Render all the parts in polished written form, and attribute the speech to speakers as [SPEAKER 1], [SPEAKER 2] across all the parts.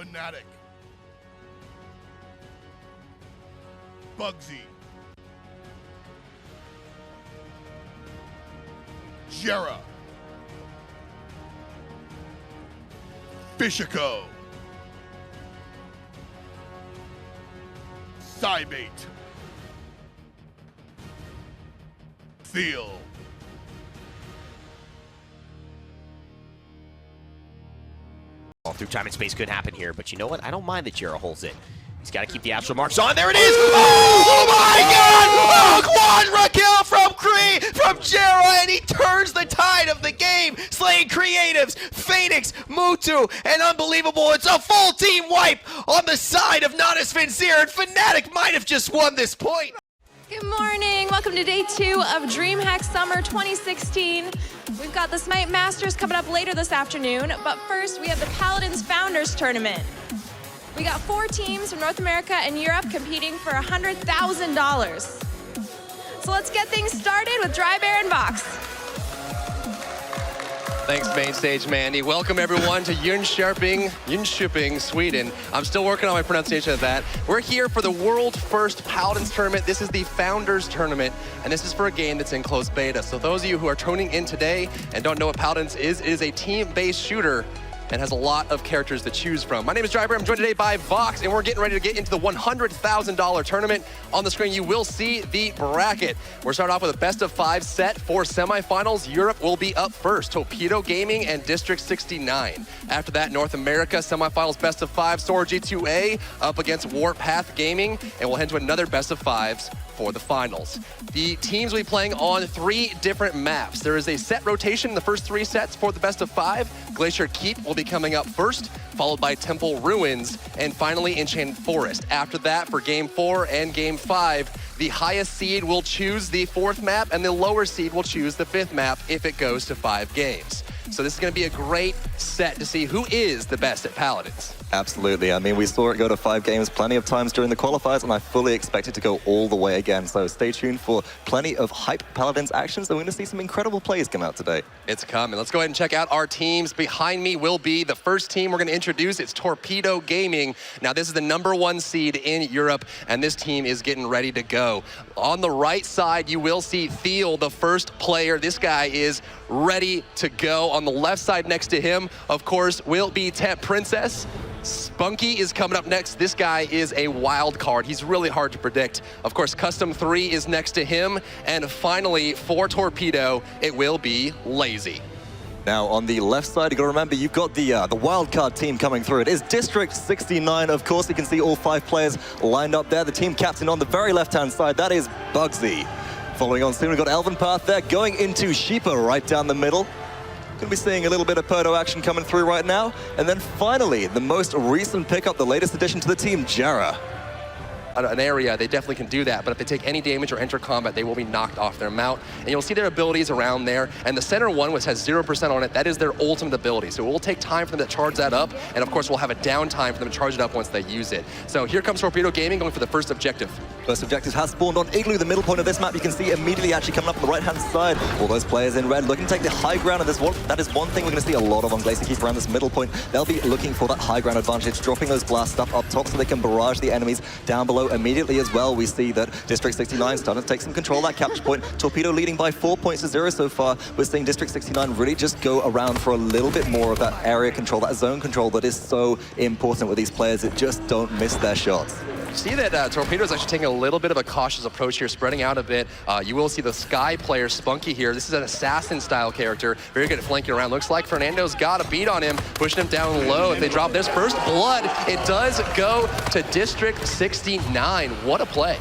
[SPEAKER 1] Fnatic, Bugzy, Jera, Fishiko, Cybate, Theo,
[SPEAKER 2] through time and space could happen here, but you know what? I don't mind that Jera holds it. He's got to keep the astral marks on. There it is! Oh my God! Oh, quadra kill from Jera, and he turns the tide of the game, slaying Creatives, Phoenix, Mutu, and unbelievable. It's a full team wipe on the side of Natus Vincere, and Fnatic might have just won this point.
[SPEAKER 3] Good morning. Welcome to day 2 of DreamHack Summer 2016. We've got the Smite Masters coming up later this afternoon, but first we have the Paladins Founders Tournament. We got 4 teams from North America and Europe competing for $100,000. So let's get things started with Dry Bear and Vox.
[SPEAKER 4] Thanks, Mainstage Mandy. Welcome everyone to Jönköping, Sweden. I'm still working on my pronunciation of that. We're here for the world's first Paladins tournament. This is the Founders Tournament, and this is for a game that's in closed beta. So those of you who are tuning in today and don't know what Paladins is, it is a team-based shooter and has a lot of characters to choose from. My name is Driver. I'm joined today by Vox, and we're getting ready to get into the $100,000 tournament. On the screen, you will see the bracket. We're starting off with a best-of-5 set for semifinals. Europe will be up first. Torpedo Gaming and District 69. After that, North America semifinals best-of-5. Sora G2A up against Warpath Gaming, and we'll head to another best-of-5s for the finals. The teams will be playing on 3 different maps. There is a set rotation in the first 3 sets for the best-of-5. Glacier Keep will be coming up first, followed by Temple Ruins, and finally Enchanted Forest. After that, for Game 4 and Game 5, the highest seed will choose the 4th map, and the lower seed will choose the 5th map if it goes to 5 games. So this is going to be a great set to see who is the best at Paladins.
[SPEAKER 5] Absolutely. I mean, we saw it go to 5 games plenty of times during the qualifiers, and I fully expect it to go all the way again. So stay tuned for plenty of hype Paladins actions, and we're going to see some incredible plays come out today.
[SPEAKER 4] It's coming. Let's go ahead and check out our teams. Behind me will be the first team we're going to introduce. It's Torpedo Gaming. Now, this is the #1 seed in Europe, and this team is getting ready to go. On the right side, you will see Theo, the first player. This guy is ready to go. On the left side next to him, of course, will be Tet Princess. Spunky is coming up next. This guy is a wild card. He's really hard to predict. Of course, Custom 3 is next to him. And finally, for Torpedo, it will be Lazy.
[SPEAKER 5] Now, on the left side, you got to remember, you've got the wildcard team coming through. It is District 69, of course. You can see all 5 players lined up there. The team captain on the very left-hand side, that is Bugzy. Following on soon, we've got Elven Path there, going into Sheepa right down the middle. Going to be seeing a little bit of Perdo action coming through right now. And then finally, the most recent pickup, the latest addition to the team, Jera.
[SPEAKER 4] An area, they definitely can do that, but if they take any damage or enter combat, they will be knocked off their mount. And you'll see their abilities around there. And the center one, which has 0% on it, that is their ultimate ability. So it will take time for them to charge that up, and of course we'll have a downtime for them to charge it up once they use it. So here comes Torpedo Gaming going for the first objective.
[SPEAKER 5] First objective has spawned on Igloo, the middle point of this map. You can see immediately actually coming up on the right-hand side. All those players in red looking to take the high ground of this one. That is one thing we're going to see a lot of on Glacier Keep around this middle point. They'll be looking for that high ground advantage, dropping those blasts up top so they can barrage the enemies down below immediately as well. We see that District 69 starting to take some control of that capture point. Torpedo leading by 4 points to 0 so far. We're seeing District 69 really just go around for a little bit more of that area control, that zone control that is so important with these players that just don't miss their shots.
[SPEAKER 4] See that Torpedo is actually taking a little bit of a cautious approach here, spreading out a bit. You will see the Sky player, Spunky, here. This is an assassin-style character, very good at flanking around. Looks like Fernando's got a beat on him, pushing him down low. If they drop this first blood, it does go to District 69. What a play.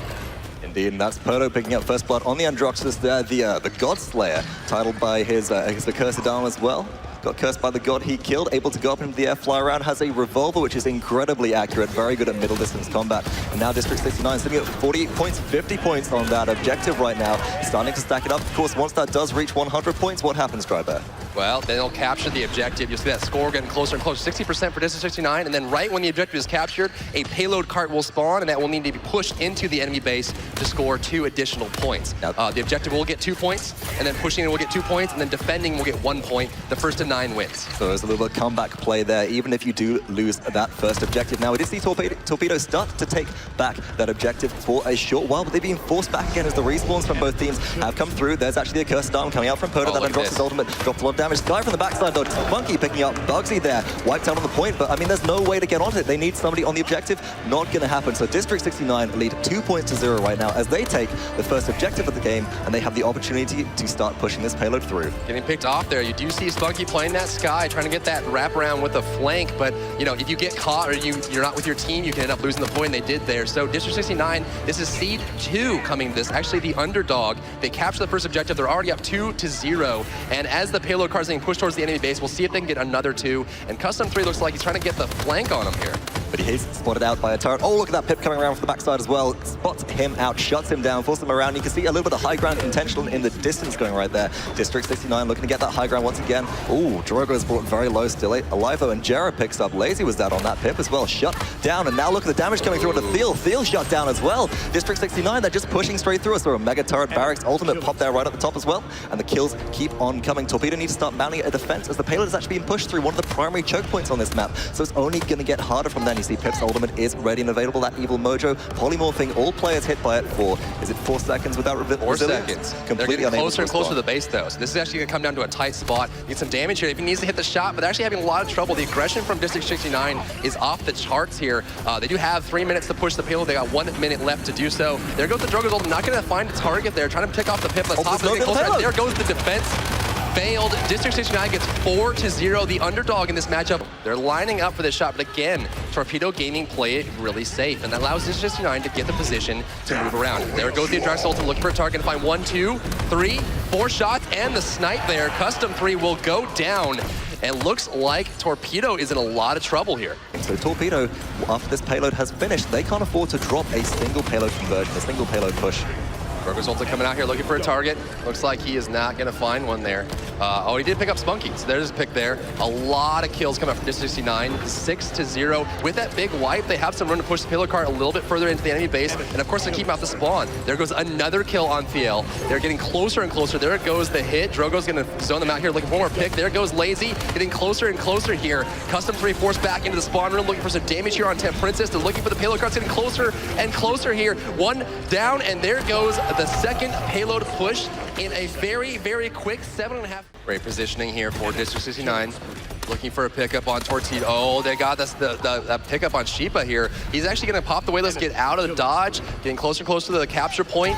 [SPEAKER 5] Indeed, and that's Perdo picking up first blood on the Androxus there, the God Slayer, titled by his Accursed Arm as well. Got cursed by the god he killed, able to go up into the air, fly around, has a revolver which is incredibly accurate, very good at middle distance combat. And now District 69 sitting at 48 points, 50 points on that objective right now, starting to stack it up. Of course, once that does reach 100 points, what happens, Drybear?
[SPEAKER 4] Well, then they'll capture the objective. You'll see that score getting closer and closer. 60% for District 69, and then right when the objective is captured, a payload cart will spawn, and that will need to be pushed into the enemy base to score 2 additional points. The objective will get 2 points, and then pushing it will get 2 points, and then defending will get 1 point. The first to 9 wins.
[SPEAKER 5] So there's a little bit of comeback play there, even if you do lose that first objective. Now, we did see Torpedo start to take back that objective for a short while, but they're being forced back again as the respawns from both teams have come through. There's actually a cursed arm coming out from Poda that drops his ultimate, drops a lot of damage. Guy from the backside though, Funky picking up Bugzy there, wiped out on the point, but I mean, there's no way to get onto it. They need somebody on the objective, not gonna happen. So District 69 lead 2 points to 0 right now as they take the first objective of the game, and they have the opportunity to start pushing this payload through.
[SPEAKER 4] Getting picked off there. You do see Spunky playing that Sky, trying to get that wraparound with a flank, but you know, if you get caught or you're not with your team, you can end up losing the point, and they did there. So District 69, this is seed 2 coming to this, actually the underdog. They capture the first objective, they're already up 2-0, and as the payload cars being pushed towards the enemy base, we'll see if they can get another 2, and Custom 3 looks like he's trying to get the flank on him here.
[SPEAKER 5] But he's spotted out by a turret. Oh, look at that Pip coming around from the backside as well. Spots him out, shuts him down, forces him around. You can see a little bit of high ground intentional in the distance going right there. District 69 looking to get that high ground once again. Oh, Drogo's brought very low still. Alive though, and Jera picks up. Lazy was that on that Pip as well. Shut down, and now look at the damage coming through onto Theo. Theo shut down as well. District 69, they're just pushing straight through us. So a Mega Turret Barracks ultimate pop there right at the top as well. And the kills keep on coming. Torpedo needs to start mounting a defense as the payload is actually being pushed through one of the primary choke points on this map. So it's only going to get harder from then. You see Pip's ultimate is ready and available. That evil mojo polymorphing all players hit by it for, is it 4 seconds without resilience?
[SPEAKER 4] 4 seconds.
[SPEAKER 5] Completely
[SPEAKER 4] They're getting closer
[SPEAKER 5] unable
[SPEAKER 4] and closer to the base though. So this is actually going to come down to a tight spot. Need some damage here if he needs to hit the shot, but they're actually having a lot of trouble. The aggression from District 69 is off the charts here. They do have 3 minutes to push the payload. They got 1 minute left to do so. There goes the Drogo's ult. Not going to find a target there. Trying to pick off the Pip at the top. There goes the defense. Failed. District 69 gets 4-0, the underdog in this matchup. They're lining up for this shot, but again, Torpedo Gaming play it really safe, and that allows District 69 to get the position to move around. There goes the Adrax ult, looking for a target to find 1, 2, 3, 4 shots, and the snipe there. Custom 3 will go down, and looks like Torpedo is in a lot of trouble here.
[SPEAKER 5] So Torpedo, after this payload has finished, they can't afford to drop a single payload conversion, a single payload push.
[SPEAKER 4] Drogo's ultimate coming out here looking for a target. Looks like he is not going to find one there. Oh, he did pick up Spunky, so there's a pick there. A lot of kills coming up from District 69, 6-0. With that big wipe, they have some room to push the payload cart a little bit further into the enemy base, and of course they keep out the spawn. There goes another kill on Thiel. They're getting closer and closer. There goes the hit. Drogo's going to zone them out here looking for one more pick. There goes Lazy, getting closer and closer here. Custom 3 forced back into the spawn room, looking for some damage here on Temp Princess. They're looking for the payload carts, getting closer and closer here. 1 down, and there goes the second payload push in a very, very quick 7.5. Great positioning here for District 69. Looking for a pickup on Torpedo. Oh, they got this, the pickup on Sheepa here. He's actually going to pop the way. Let's get out of the dodge. Getting closer and closer to the capture point.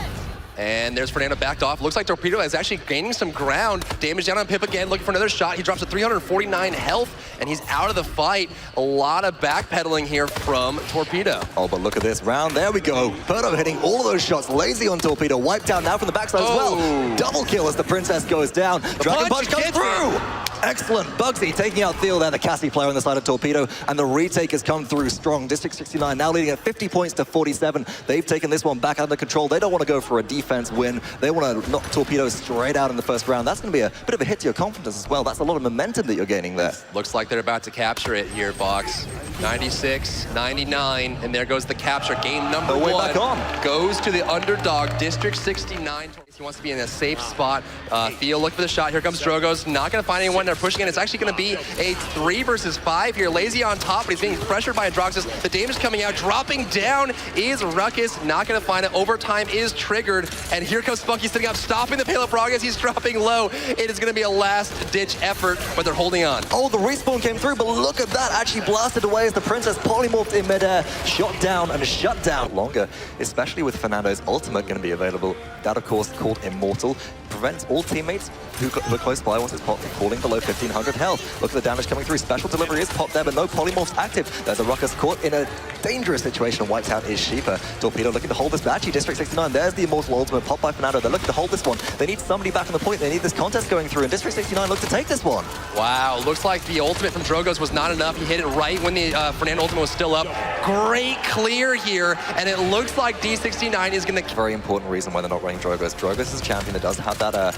[SPEAKER 4] And there's Fernando backed off. Looks like Torpedo is actually gaining some ground. Damage down on Pip again, looking for another shot. He drops to 349 health, and he's out of the fight. A lot of backpedaling here from Torpedo.
[SPEAKER 5] Oh, but look at this round. There we go. Perdo hitting all of those shots. Lazy on Torpedo. Wiped out now from the backside as well. Double kill as the Princess goes down. Dragon Punch comes through. Excellent. Bugzy taking out Theo there, the Cassie player on the side of Torpedo, and the retake has come through strong. District 69 now leading at 50 points to 47. They've taken this one back under control. They don't want to go for a defense win. They want to knock Torpedo straight out in the first round. That's going to be a bit of a hit to your confidence as well. That's a lot of momentum that you're gaining there.
[SPEAKER 4] Looks like they're about to capture it here, Box. 96, 99, and there goes the capture. Game number 1
[SPEAKER 5] back on.
[SPEAKER 4] Goes to the underdog, District 69. He wants to be in a safe spot. Theo, look for the shot. Here comes Drogo's. Not going to find anyone. They're pushing in. It's actually going to be a 3 versus 5 here. Lazy on top, but he's being pressured by Adraxis. The damage coming out. Dropping down is Ruckus. Not going to find it. Overtime is triggered. And here comes Spunky sitting up, stopping the payload progress. He's dropping low. It is going to be a last-ditch effort, but they're holding on.
[SPEAKER 5] Oh, the respawn came through, but look at that. Actually blasted away as the Princess polymorphed in midair. Shot down and shut down longer, especially with Fernando's ultimate going to be available. That, of course, called Immortal, prevents all teammates who are close by once it's popped from falling below 1500 health. Look at the damage coming through. Special delivery is popped there, but no polymorphs active. There's a Ruckus caught in a dangerous situation, and wiped out is Sheepa. Torpedo looking to hold this, but actually District 69, there's the Immortal ultimate popped by Fernando. They're looking to hold this one. They need somebody back on the point. They need this contest going through, and District 69 look to take this one.
[SPEAKER 4] Wow, looks like the ultimate from Drogo's was not enough. He hit it right when the Fernando ultimate was still up. Great clear here, and it looks like D69 is going to...
[SPEAKER 5] Very important reason why they're not running Drogos. Drogos is a champion that does have that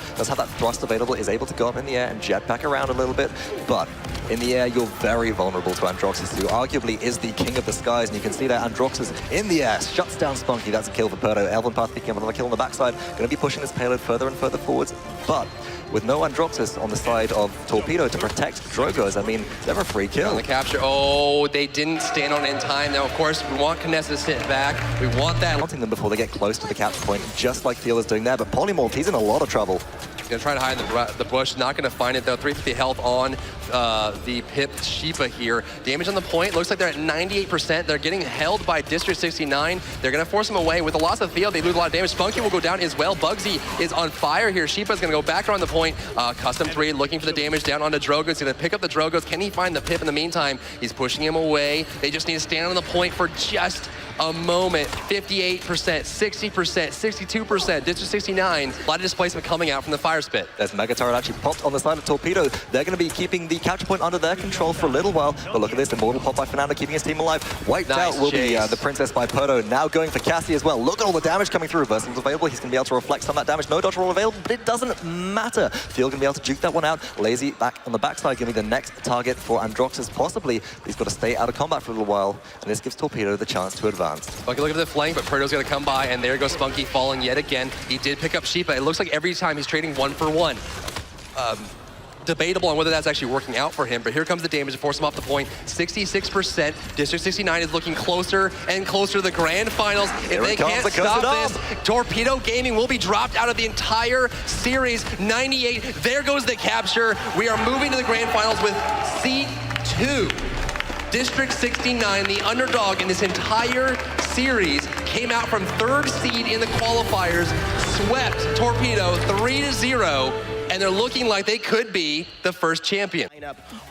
[SPEAKER 5] thrust available, is able to go up in the air and jet back around a little bit, but in the air, you're very vulnerable to Androxus, who arguably is the king of the skies, and you can see that Androxus in the air shuts down Spunky. That's a kill for Perdo. Elvenpath picking up another kill on the backside, going to be pushing this payload further and further forwards, but with no Androxus on the side of Torpedo to protect Drogos, I mean, they're a free kill.
[SPEAKER 4] On the capture, oh, they didn't stand on it in time. Now, of course, we want Knessa to sit back. We want that.
[SPEAKER 5] Wanting them before they get close to the capture point, just like Theo is doing there, but Polymorph, he's in a lot of trouble.
[SPEAKER 4] Gonna try to hide in the bush, not gonna find it though. 350 health on the Pip Sheepa here. Damage on the point, looks like they're at 98%. They're getting held by District 69. They're gonna force them away. With the loss of Theo, they lose a lot of damage. Spunky will go down as well. Bugzy is on fire here. Sheepa's gonna go back around the point. Custom 3 looking for the damage down onto Drogo. He's gonna pick up the Drogos. Can he find the Pip in the meantime? He's pushing him away. They just need to stand on the point for just a moment. 58%, 60%, 62%. District 69. A lot of displacement coming out from the fire spit.
[SPEAKER 5] There's Mega Turret actually popped on the side of Torpedo. They're going to be keeping the capture point under their control for a little while. But look at this, Immortal pop by Fnatic, keeping his team alive. Wiped out will be the Princess by Perdo. Now going for Cassie as well. Look at all the damage coming through. Reversals available. He's going to be able to reflect some of that damage. No dodge roll available, but it doesn't matter. Theo going to be able to juke that one out. Lazy back on the backside, giving the next target for Androxus possibly. He's got to stay out of combat for a little while. And this gives Torpedo the chance to advance.
[SPEAKER 4] Okay, look at the flank, but Perdo's going to come by, and there goes Spunky falling yet again. He did pick up Sheepa. It looks like every time he's trading 1-for-1. Debatable on whether that's actually working out for him, but here comes the damage to force him off the point. 66%. District 69 is looking closer and closer to the grand finals. If they can't stop this, Torpedo Gaming will be dropped out of the entire series. 98, there goes the capture. We are moving to the grand finals with C2. District 69, the underdog in this entire series, came out from 3rd seed in the qualifiers, swept Torpedo 3-0, and they're looking like they could be the first champion.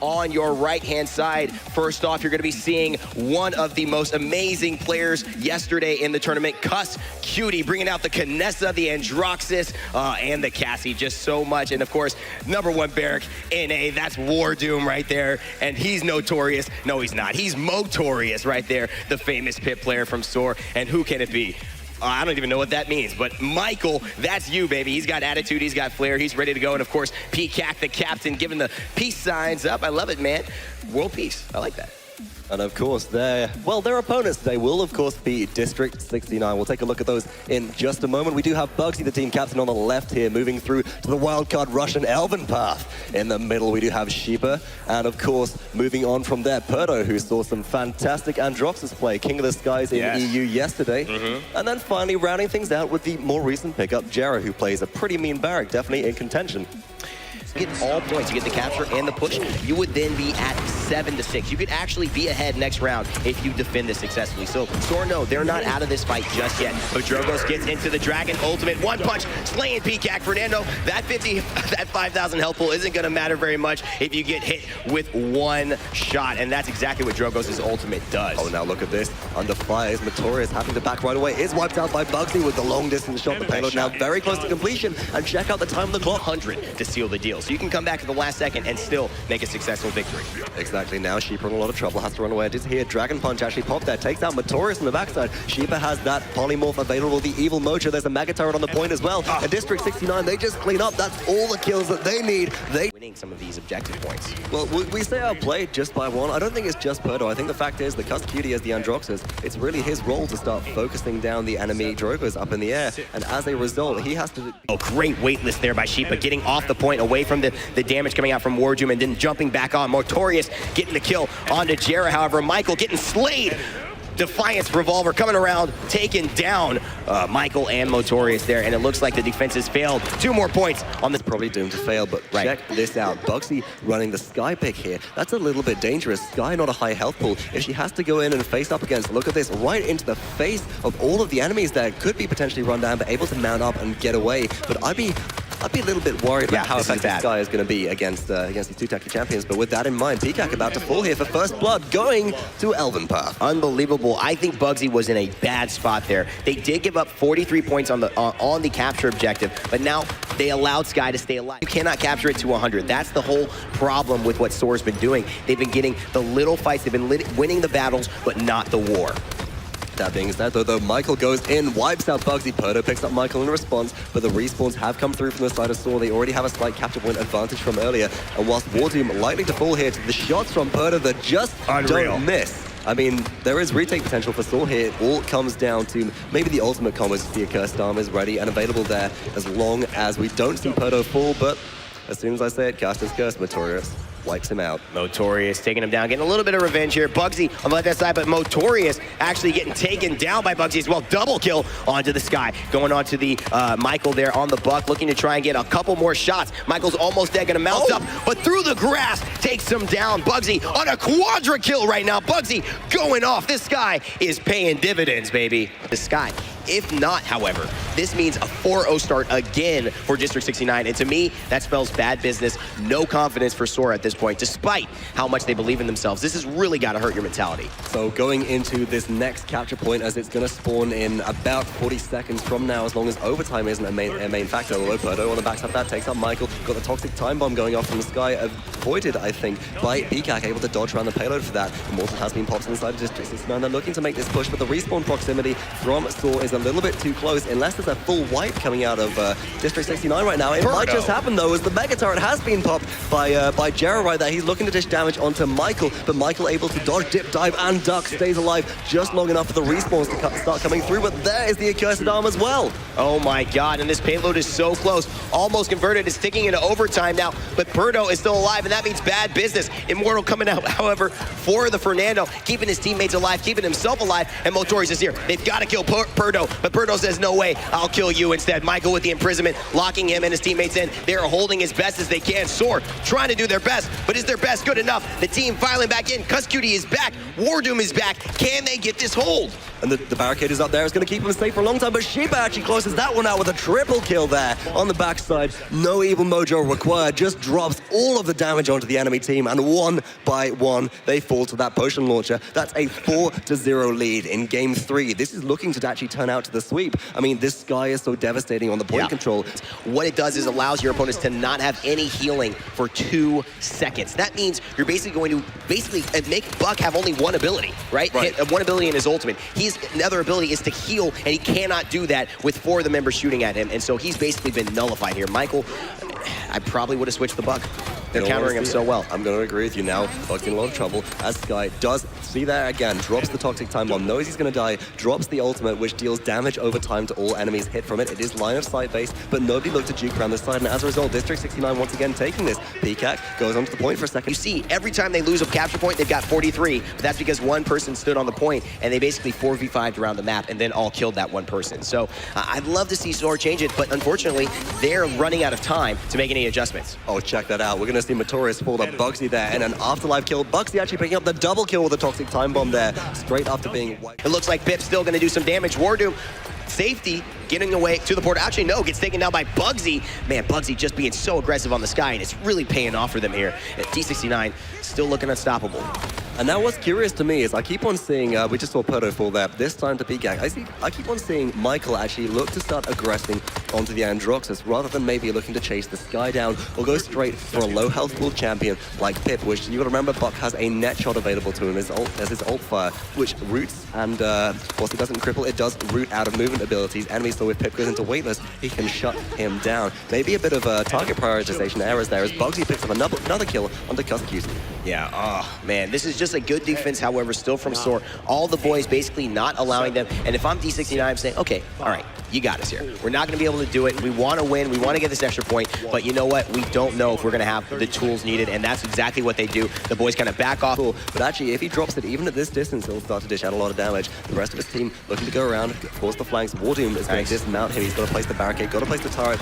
[SPEAKER 2] On your right-hand side, first off, you're going to be seeing one of the most amazing players yesterday in the tournament, Cuss Cutie, bringing out the Knessa, the Androxus, and the Cassie, just so much. And of course, #1 Barrack, NA, that's War Doom right there. And he's notorious. No, he's not. He's Motorious right there, the famous pit player from SOAR. And who can it be? I don't even know what that means, but Michael, that's you, baby. He's got attitude, he's got flair, he's ready to go. And of course, PCAC, the captain, giving the peace signs up. I love it, man. World peace, I like that.
[SPEAKER 5] And of course, their opponents today will, of course, be District 69. We'll take a look at those in just a moment. We do have Bugzy, the team captain, on the left here, moving through to the wildcard Russian Elvenpath. In the middle, we do have Sheepa. And of course, moving on from there, Perdo, who saw some fantastic Androxus play, King of the Skies in EU yesterday. And then finally, rounding things out with the more recent pickup, Jera, who plays a pretty mean Barrack, definitely in contention.
[SPEAKER 2] Get all points, you get the capture and the push, you would then be at 7-6. You could actually be ahead next round if you defend this successfully. So, SOAR, no, they're not out of this fight just yet. But Drogos gets into the Dragon Ultimate, one punch, slaying PCAC. Fernando, that 5,000 health pool isn't gonna matter very much if you get hit with one shot, and that's exactly what Drogos' ultimate does.
[SPEAKER 5] Oh, now look at this. Under fire is Motorious, having to back right away. Is wiped out by Bugzy with the long distance shot. The payload now very close to completion. And check out the time on the clock.
[SPEAKER 2] 100 to seal the deal. So you can come back at the last second and still make a successful victory.
[SPEAKER 5] Exactly. Now Sheepa in a lot of trouble, has to run away. It is here. Dragon Punch actually popped there, takes out Motorious on the backside. Sheepa has that polymorph available, the evil Mocha. There's a Mega Turret on the point as well. And District 69, they just clean up. That's all the kills that they need. They
[SPEAKER 2] winning some of these objective points.
[SPEAKER 5] Well, we say outplayed just by one. I don't think it's just Perdo. I think the fact is that Cuss Cutie as the Androxus, it's really his role to start focusing down the enemy Drogos up in the air. And as a result, he has to...
[SPEAKER 2] Oh, great weightless there by Sheepa, getting off the point, away from the damage coming out from War Doom, and then jumping back on. Motorious getting the kill onto Jera. However, Michael getting slayed. Defiance Revolver coming around, taking down Michael and Motorious there, and it looks like the defense has failed. 2 more points on this.
[SPEAKER 5] Probably doomed to fail, but check this out. Bugzy running the Sky pick here. That's a little bit dangerous. Sky not a high health pool. If she has to go in and face up against, look at this, right into the face of all of the enemies there, could be potentially run down, but able to mount up and get away. But I'd be
[SPEAKER 1] I'd be a little bit worried about how
[SPEAKER 2] this is
[SPEAKER 1] effective
[SPEAKER 2] bad.
[SPEAKER 1] this guy is going to be against these two Taki champions. But with that in mind, Peacock about to fall here for first blood, going to Elven Path.
[SPEAKER 2] Unbelievable. I think Bugzy was in a bad spot there. They did give up 43 points on the capture objective, but now they allowed Sky to stay alive. You cannot capture it to 100. That's the whole problem with what Soar's been doing. They've been getting the little fights, they've been winning the battles, but not the war.
[SPEAKER 1] That being said, though, Michael goes in, wipes out Bugzy. Perdo picks up Michael in response, but the respawns have come through from the side of Soar. They already have a slight capture point advantage from earlier. And whilst Wardoom likely to fall here to the shots from Perdo that just don't miss. I mean, there is retake potential for Soar here. It all comes down to maybe the ultimate combos. The Accursed Arm is ready and available there as long as we don't see Perdo fall. But as soon as I say it, Caster's Curse, Motorious wipes him out.
[SPEAKER 2] Motorious taking him down, getting a little bit of revenge here. Bugzy on the left side, but Motorious actually getting taken down by Bugzy as well. Double kill onto the Sky. Going on to the Michael there on the buck, looking to try and get a couple more shots. Michael's almost dead, gonna mount up, but through the grass, takes him down. Bugzy on a quadra kill right now. Bugzy going off. This Sky is paying dividends, baby. The Sky. If not, however, this means a 4-0 start again for District 69. And to me, that spells bad business. No confidence for Soar at this point, despite how much they believe in themselves. This has really got to hurt your mentality.
[SPEAKER 1] So going into this next capture point, as it's going to spawn in about 40 seconds from now, as long as overtime isn't a main factor. Although Perdo on the backside of that takes up Michael. Got the Toxic Time Bomb going off from the Sky, avoided, I think, by Peacock, able to dodge around the payload for that. Immortal has been popped inside of District 69. They're looking to make this push, but the respawn proximity from Soar is a little bit too close. Unless there's a full wipe coming out of District 69 right now. It might just happen, though, as the Mega Turret has been popped by Jera right there. He's looking to dish damage onto Michael, but Michael able to dodge, dip, dive, and duck, stays alive just long enough for the respawns to start coming through, but there is the Accursed Arm as well.
[SPEAKER 2] Oh my god, and this payload is so close. Almost converted, it's ticking into overtime now, but Perdo is still alive, and that means bad business. Immortal coming out, however, for the Fernando, keeping his teammates alive, keeping himself alive, and Motorious is here. They've got to kill Perdo, but Perdo says, no way, I'll kill you instead. Michael with the imprisonment, locking him and his teammates in. They're holding as best as they can. Soar trying to do their best, but is their best good enough? The team filing back in. Cuss-Cutie is back. Wardoom is back. Can they get this hold?
[SPEAKER 1] And the barricade is up there. It's going to keep him safe for a long time, but Sheepa actually closes that one out with a triple kill there on the backside. No evil mojo required. Just drops all of the damage onto the enemy team, and one by one, they fall to that potion launcher. That's a 4-0 lead in Game 3. This is looking to actually turn out to the sweep. I mean, this Sky is so devastating on the point control.
[SPEAKER 2] What it does is allows your opponents to not have any healing for 2 seconds. That means you're basically going to make Buck have only one ability, right? One ability in his ultimate. His other ability is to heal, and he cannot do that with 4 of the members shooting at him, and so he's basically been nullified here. Michael, I probably would have switched the Buck. They're countering him so well.
[SPEAKER 1] I'm going to agree with you now. Buck's in a lot of trouble as Sky does see that again. Drops the Toxic Time Bomb, knows he's going to die, drops the ultimate, which deals damage over time to all enemies hit from it. It is line of sight based, but nobody looked to juke around this side, and as a result, District 69 once again taking this. Peacock goes onto the point for a second.
[SPEAKER 2] You see, every time they lose a capture point, they've got 43, but that's because one person stood on the point, and they basically 4v5'd around the map, and then all killed that one person. So I'd love to see Soar change it, but unfortunately, they're running out of time to make any adjustments.
[SPEAKER 1] Oh, check that out. We're going to see Motorious fall to Bugzy there, and an afterlife kill. Bugzy actually picking up the double kill with the Toxic Time Bomb there, straight after being wiped.
[SPEAKER 2] It looks like Pip's still going to do some damage. Wardoom, safety, getting away to the portal. Actually, no, gets taken down by Bugzy. Man, Bugzy just being so aggressive on the Sky, and it's really paying off for them here. D69 still looking unstoppable.
[SPEAKER 1] And now what's curious to me is I keep on seeing, we just saw Perdo fall there, this time to Peacock. I keep on seeing Michael actually look to start aggressing onto the Androxus rather than maybe looking to chase the Sky down or go straight for a low health pool champion like Pip, which you gotta remember Buck has a net shot available to him as his ult fire, which roots and whilst it doesn't cripple, it does root out of movement abilities. Enemies, so if Pip goes into weightless, he can shut him down. Maybe a bit of a target prioritization errors there as Bugzy picks up another kill onto Cuss-Cutie.
[SPEAKER 2] Yeah, oh man, this is just a good defense, however, still from Soar. All the boys basically not allowing them. And if I'm D69, I'm saying, okay, all right, you got us here. We're not going to be able to do it. We want to win. We want to get this extra point. But you know what? We don't know if we're going to have the tools needed, and that's exactly what they do. The boys kind of back off.
[SPEAKER 1] But actually, if he drops it, even at this distance, he'll start to dish out a lot of damage. The rest of his team looking to go around, force the flanks. Wardoom is going to dismount him. He's got to place the barricade, got to place the turret.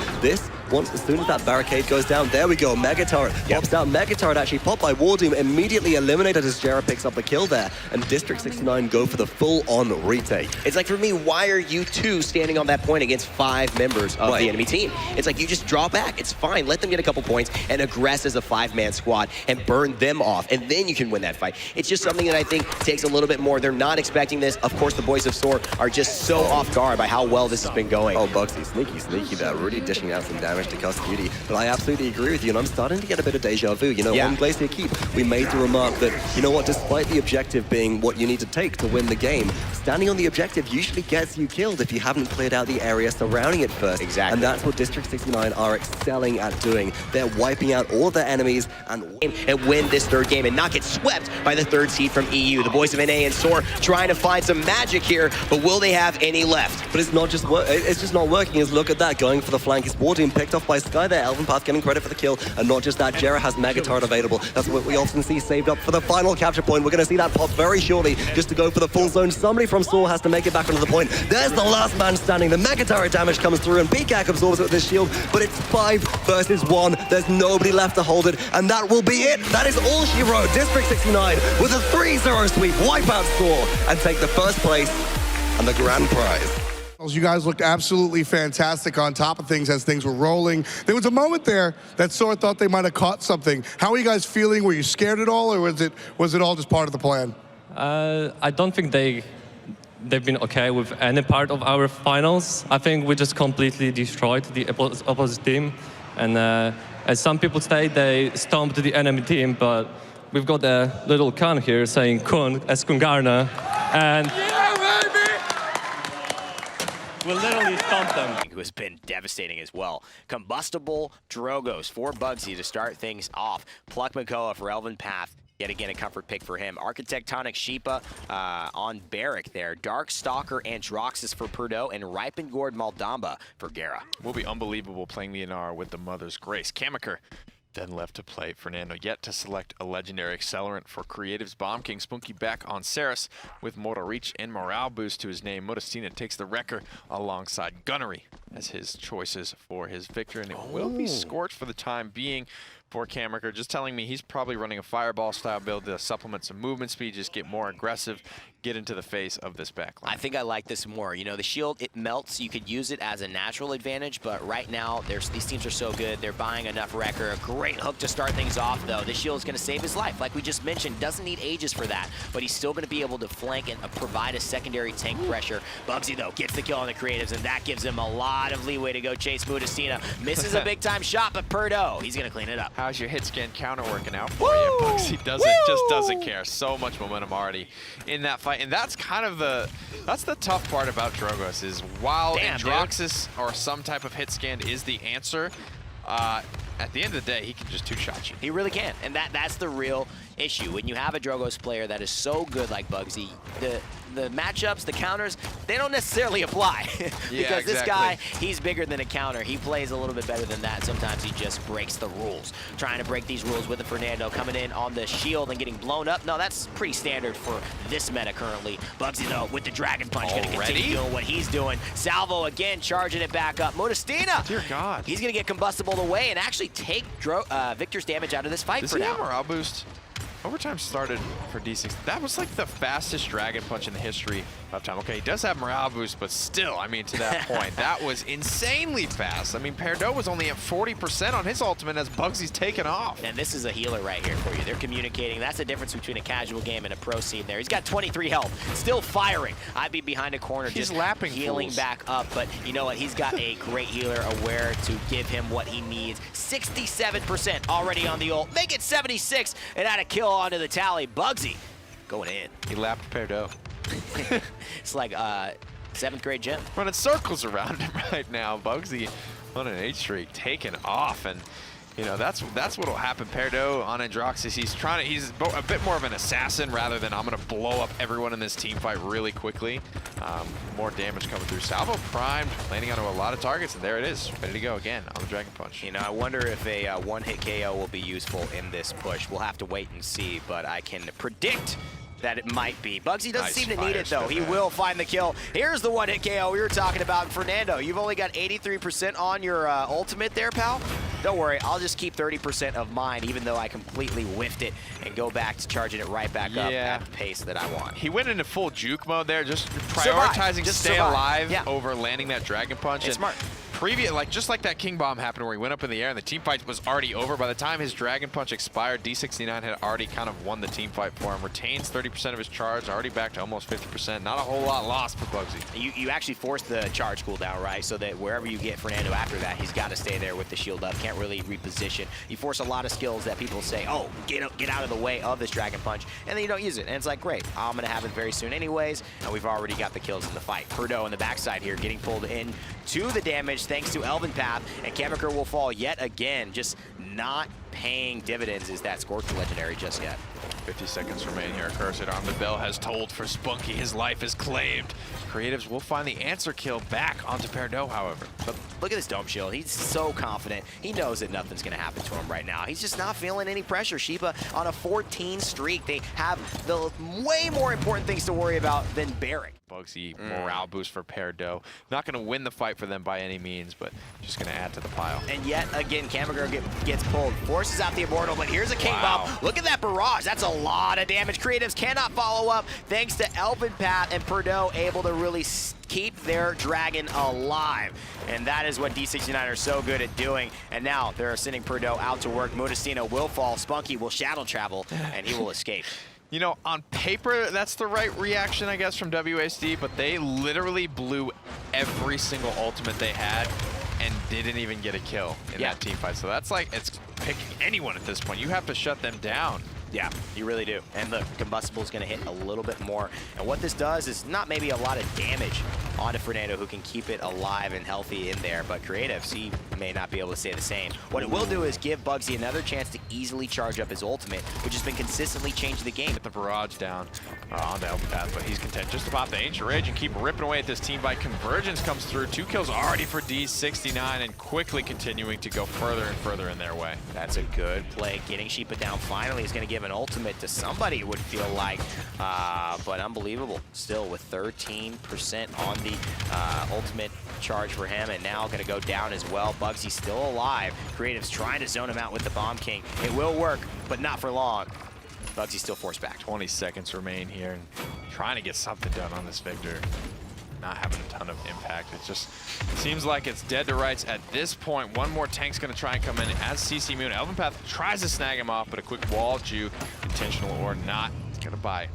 [SPEAKER 1] As soon as that barricade goes down, there we go. Mega turret pops down. Mega turret actually popped by Wardoom, immediately eliminated as Jera picks up the kill there. And District 69 go for the full-on retake.
[SPEAKER 2] It's like, for me, why are you two standing on that point against 5 members of the enemy team. It's like you just draw back. It's fine. Let them get a couple points and aggress as a 5-man squad and burn them off, and then you can win that fight. It's just something that I think takes a little bit more. They're not expecting this. Of course, the boys of SOAR are just so off guard by how well this has been going.
[SPEAKER 1] Oh, Bugzy, sneaky there, really dishing out some damage to Cuss Beauty. But I absolutely agree with you, and I'm starting to get a bit of deja vu. You know, on Glacier Keep, we made the remark that, you know what, despite the objective being what you need to take to win the game, standing on the objective usually gets you killed if you haven't cleared out the area surrounding it first.
[SPEAKER 2] Exactly.
[SPEAKER 1] And that's what District 69 are excelling at doing. They're wiping out all of their enemies and
[SPEAKER 2] win this 3rd game and not get swept by the 3rd seed from EU. The boys of NA and SOAR trying to find some magic here, but will they have any left?
[SPEAKER 1] But it's just not working. Is look at that, going for the flank. It's war team picked off by Sky there. Elven Path getting credit for the kill, and not just that, Jera has Mega Turret available. That's what we often see saved up for the final capture point. We're going to see that pop very shortly, just to go for the full zone. Somebody from SOAR has to make it back onto the point. There's the last man standing. The Mega Turret damage comes through, and PCAC absorbs it with his shield, but it's 5 versus 1. There's nobody left to hold it, and that will be it. That is all she wrote. District 69 with a 3-0 sweep, wipe out SOAR, and take the 1st place and the grand prize.
[SPEAKER 6] You guys looked absolutely fantastic on top of things as things were rolling. There was a moment there that SOAR thought they might have caught something. How are you guys feeling? Were you scared at all, or was it all just part of the plan?
[SPEAKER 7] I don't think they've been okay with any part of our finals. I think we just completely destroyed the opposite team. And as some people say, they stomped the enemy team, but we've got a little con here saying Kun as Kungarna. And we literally stomped them.
[SPEAKER 2] Who has been devastating as well. Combustible Drogos for Bugzy to start things off. Pluck Makoa for Elven Path. Yet again, a comfort pick for him. Architectonic Sheepa on Barrack there. Dark Stalker Androxus for Purdue, and Ripened Gourd Maldamba for Gera.
[SPEAKER 8] Will be unbelievable playing Leonara with the Mother's Grace. Kamaker then left to play Fernando, yet to select a legendary accelerant for Creative's Bomb King. Spunky back on Saris with Mortal Reach and Morale Boost to his name. Modestina takes the Wrecker alongside Gunnery as his choices for his victor, and it will be Scorch for the time being for Kamaker. Just telling me he's probably running a Fireball style build to supplement some movement speed, just get more aggressive, get into the face of this backline.
[SPEAKER 2] I think I like this more. You know, the shield, it melts. You could use it as a natural advantage, but right now, these teams are so good. They're buying enough Wrecker. A great hook to start things off, though. This shield is going to save his life. Like we just mentioned, doesn't need Aegis for that, but he's still going to be able to flank and provide a secondary tank pressure. Bugzy, though, gets the kill on the creatives, and that gives him a lot of leeway to go chase Modestina. Misses a big-time shot, but Purdue, he's going to clean it up.
[SPEAKER 8] How's your hit scan counter working out for you? Bugzy just doesn't care. So much momentum already in that fight, and that's kind of that's the tough part about Drogos is while Androxus or some type of hit scan is the answer, at the end of the day, he can just two-shot you.
[SPEAKER 2] He really can, and that's the real issue. When you have a Drogos player that is so good like Bugzy, the matchups, the counters, they don't necessarily apply. Because this guy, he's bigger than a counter. He plays a little bit better than that. Sometimes he just breaks the rules. Trying to break these rules with the Fernando coming in on the shield and getting blown up. No, that's pretty standard for this meta currently. Bugzy, though, with the Dragon Punch, going to continue doing what he's doing. Salvo again, charging it back up. Modestina!
[SPEAKER 8] Dear God.
[SPEAKER 2] He's going to get combustible away and actually take Victor's damage out of this fight for now.
[SPEAKER 8] Does he have morale boost? Overtime started for D6. That was like the fastest Dragon Punch in the history of time. Okay, he does have morale boost, but still, I mean, to that point, that was insanely fast. I mean, Perdue was only at 40% on his ultimate as Bugsy's taken off.
[SPEAKER 2] And this is a healer right here for you. They're communicating. That's the difference between a casual game and a pro scene there. He's got 23 health, still firing. I'd be behind a corner just
[SPEAKER 8] lapping
[SPEAKER 2] healing
[SPEAKER 8] fools.
[SPEAKER 2] back up, but you know what? He's got a great healer aware to give him what he needs. 67% already on the ult. Make it 76 and add a kill onto the tally. Bugzy going in.
[SPEAKER 8] He lapped Perdue.
[SPEAKER 2] It's like 7th grade gym.
[SPEAKER 8] Running circles around him right now. Bugzy on an 8 streak, taking off, and you know that's what'll happen. Perdue on Androxus, he's a bit more of an assassin rather than I'm gonna blow up everyone in this team fight really quickly. More damage coming through. Salvo primed, landing onto a lot of targets, and there it is, ready to go again on the Dragon Punch.
[SPEAKER 2] You know, I wonder if a one-hit KO will be useful in this push. We'll have to wait and see, but I can predict that it might be. Bugzy doesn't seem to need it, though. He will find the kill. Here's the one-hit KO we were talking about. Fernando, you've only got 83% on your ultimate there, pal. don't worry, I'll just keep 30% of mine, even though I completely whiffed it, and go back to charging it right back up at the pace that I want.
[SPEAKER 8] He went into full juke mode there, just prioritizing stay alive over landing that Dragon Punch.
[SPEAKER 2] It's smart.
[SPEAKER 8] Just like that King Bomb happened where he went up in the air and the team fight was already over. By the time his Dragon Punch expired, D69 had already kind of won the team fight for him. Retains 30% of his charge, already back to almost 50%. Not a whole lot lost for Bugzy.
[SPEAKER 2] You actually force the charge cooldown, right? So that wherever you get Fernando after that, he's got to stay there with the shield up. Can't really reposition. You force a lot of skills that people say, oh, get out of the way of this Dragon Punch, and then you don't use it. And it's like, great, I'm going to have it very soon anyways, and we've already got the kills in the fight. Purdue on the backside here getting pulled in to the damage thanks to Elven Path, and Chemiker will fall yet again. Just not paying dividends is that Scorcher Legendary just yet.
[SPEAKER 8] 50 seconds remain here. Cursed on the bell has tolled for Spunky. His life is claimed. Creatives will find the answer kill back onto Perdue, however.
[SPEAKER 2] But look at this Dome Shield. He's so confident. He knows that nothing's going to happen to him right now. He's just not feeling any pressure. Shiba on a 14 streak. They have the way more important things to worry about than Barrick.
[SPEAKER 8] Bugzy, morale boost for Perdue. Not going to win the fight for them by any means, but just going to add to the pile.
[SPEAKER 2] And yet again, Chemiker gets pulled, forces out the Immortal, but here's a King Bomb. Look at that barrage. That's a lot of damage. Creatives cannot follow up thanks to Elven Path, and Purdue able to really keep their dragon alive. And that is what D69 are so good at doing. And now they're sending Purdue out to work. Mudastina will fall. Spunky will shadow travel, and he will escape.
[SPEAKER 8] You know, on paper, that's the right reaction, I guess, from WSD, but they literally blew every single ultimate they had and didn't even get a kill in that team fight. So that's like, it's picking anyone at this point. You have to shut them down.
[SPEAKER 2] Yeah, you really do. And the Combustible is going to hit a little bit more. And what this does is not maybe a lot of damage onto Fernando, who can keep it alive and healthy in there, but Creatives, he may not be able to say the same. What it will do is give Bugzy another chance to easily charge up his ultimate, which has been consistently changing the game.
[SPEAKER 8] Get the barrage down on the Elven Path, but he's content just to pop the Ancient Rage and keep ripping away at this team by Convergence comes through. 2 kills already for D69 and quickly continuing to go further and further in their way.
[SPEAKER 2] That's a good play. Getting Sheepa down finally is going to give an ultimate to somebody, it would feel like, but unbelievable. Still with 13% on the ultimate charge for him, and now going to go down as well. Bugzy still alive. Creatives trying to zone him out with the Bomb King. It will work, but not for long. Bugzy still forced back.
[SPEAKER 8] 20 seconds remain here, and trying to get something done on this Victor. Not having a ton of impact. It just seems like it's dead to rights at this point. One more tank's going to try and come in as CC Moon. Elven Path tries to snag him off, but a quick wall juke, intentional or not, it's going to buy.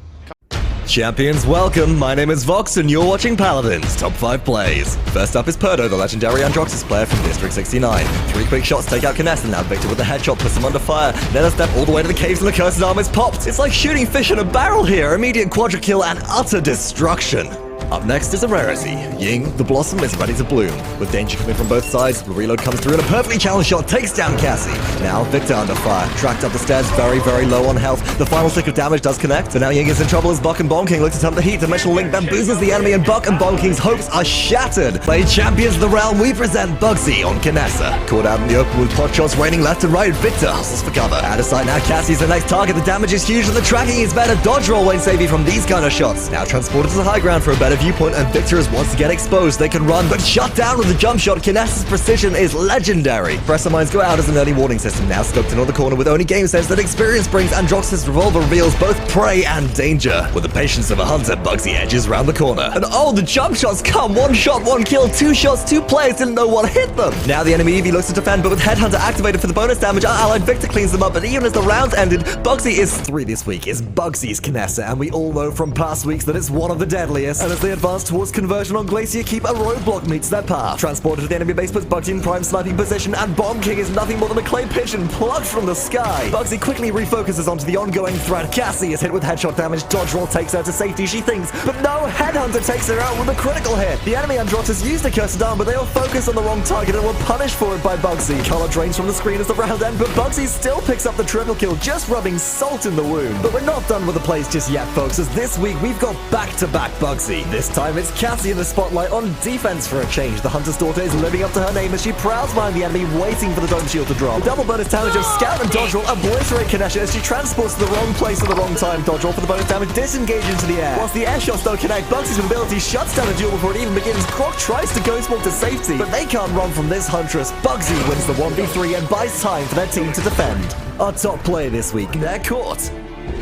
[SPEAKER 5] Champions, welcome. My name is Vox, and you're watching Paladins Top 5 Plays. First up is Purdue, the legendary Androxus player from District 69. 3 quick shots take out Kness, and now Victor with the headshot puts him under fire. Then a step all the way to the caves, and the Cursed Arm is popped. It's like shooting fish in a barrel here. Immediate quadra kill and utter destruction. Up next is a rarity. Ying, the Blossom, is ready to bloom. With danger coming from both sides, the reload comes through and a perfectly challenged shot takes down Cassie. Now Victor under fire, tracked up the stairs, very, very low on health. The final stick of damage does connect, but now Ying is in trouble as Buck and Bomb King look to tempt the heat. Dimensional Link bamboozles the enemy, and Buck and Bomb King's hopes are shattered. Playing champions of the realm, we present Bugzy on Knessa. Caught out in the open with pot shots raining left and right, Victor hustles for cover. Out of sight now, Cassie's the next target. The damage is huge and the tracking is better. Dodge roll won't save you from these kind of shots. Now transported to the high ground for a better viewpoint, and Victor is once again exposed. They can run, but shut down with a jump shot. Kness's precision is legendary. Pressure mines go out as an early warning system. Now scoped in on the corner with only game sense that experience brings. Androxus revolver reveals both prey and danger. With the patience of a hunter, Bugzy edges round the corner. And oh, the jump shots come! 1 shot, 1 kill, 2 shots, 2 players didn't know what hit them. Now the enemy EV looks to defend, but with Headhunter activated for the bonus damage, our allied Victor cleans them up. But even as the round ended, Bugzy is 3 this week is Bugzy's Knessa, and we all know from past weeks that it's one of the deadliest. And as they advance towards conversion on Glacier Keep, a roadblock meets their path. Transported to the enemy base puts Bugzy in prime sniping position, and Bomb King is nothing more than a clay pigeon plucked from the sky. Bugzy quickly refocuses onto the ongoing threat. Cassie is hit with headshot damage. Dodge roll takes her to safety, she thinks, but no, Headhunter takes her out with a critical hit. The enemy Androxus used a Cursed Arm, but they were focused on the wrong target and were punished for it by Bugzy. Color drains from the screen as the round ends, but Bugzy still picks up the triple kill, just rubbing salt in the wound. But we're not done with the plays just yet, folks, as this week we've got back-to-back Bugzy. This time it's Cassie in the spotlight on defense for a change. The Hunter's daughter is living up to her name as she prowls behind the enemy, waiting for the dome shield to drop. The double bonus damage of Scout and Dodge Roll obliterate Kinesha as she transports to the wrong place at the wrong time. Dodge Roll for the bonus damage disengage into the air. Whilst the air shots don't connect, Bugzy's ability shuts down the duel before it even begins. Croc tries to ghost walk to safety, but they can't run from this Huntress. Bugzy wins the 1v3 and buys time for their team to defend. Our top player this week, they're caught.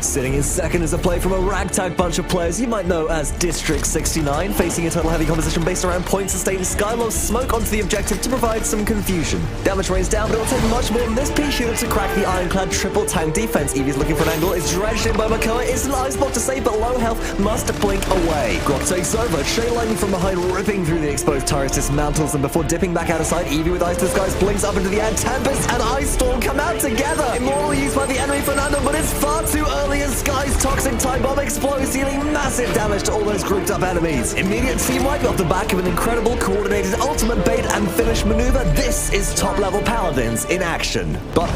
[SPEAKER 5] Sitting in second is a play from a ragtag bunch of players you might know as District 69, facing a total heavy composition based around point sustain. Skylow smoke onto the objective to provide some confusion. Damage rains down, but it'll take much more than this P-Shooter to crack the ironclad triple tank defense. Eevee's looking for an angle, is dredged in by Makoa. It's an ice block to save, but low health must blink away. Grok takes over, Shay lightning from behind, ripping through the exposed turrets, dismantles them before dipping back out of sight. Eevee with Ice Disguise blinks up into the air. Tempest and Ice Storm come out together. Immortal used by the enemy Fernando, but it's far too early as Sky's toxic time bomb explodes, dealing massive damage to all those grouped up enemies. Immediate team wipe off the back of an incredible coordinated ultimate bait and finish maneuver. This is top level Paladins in action. But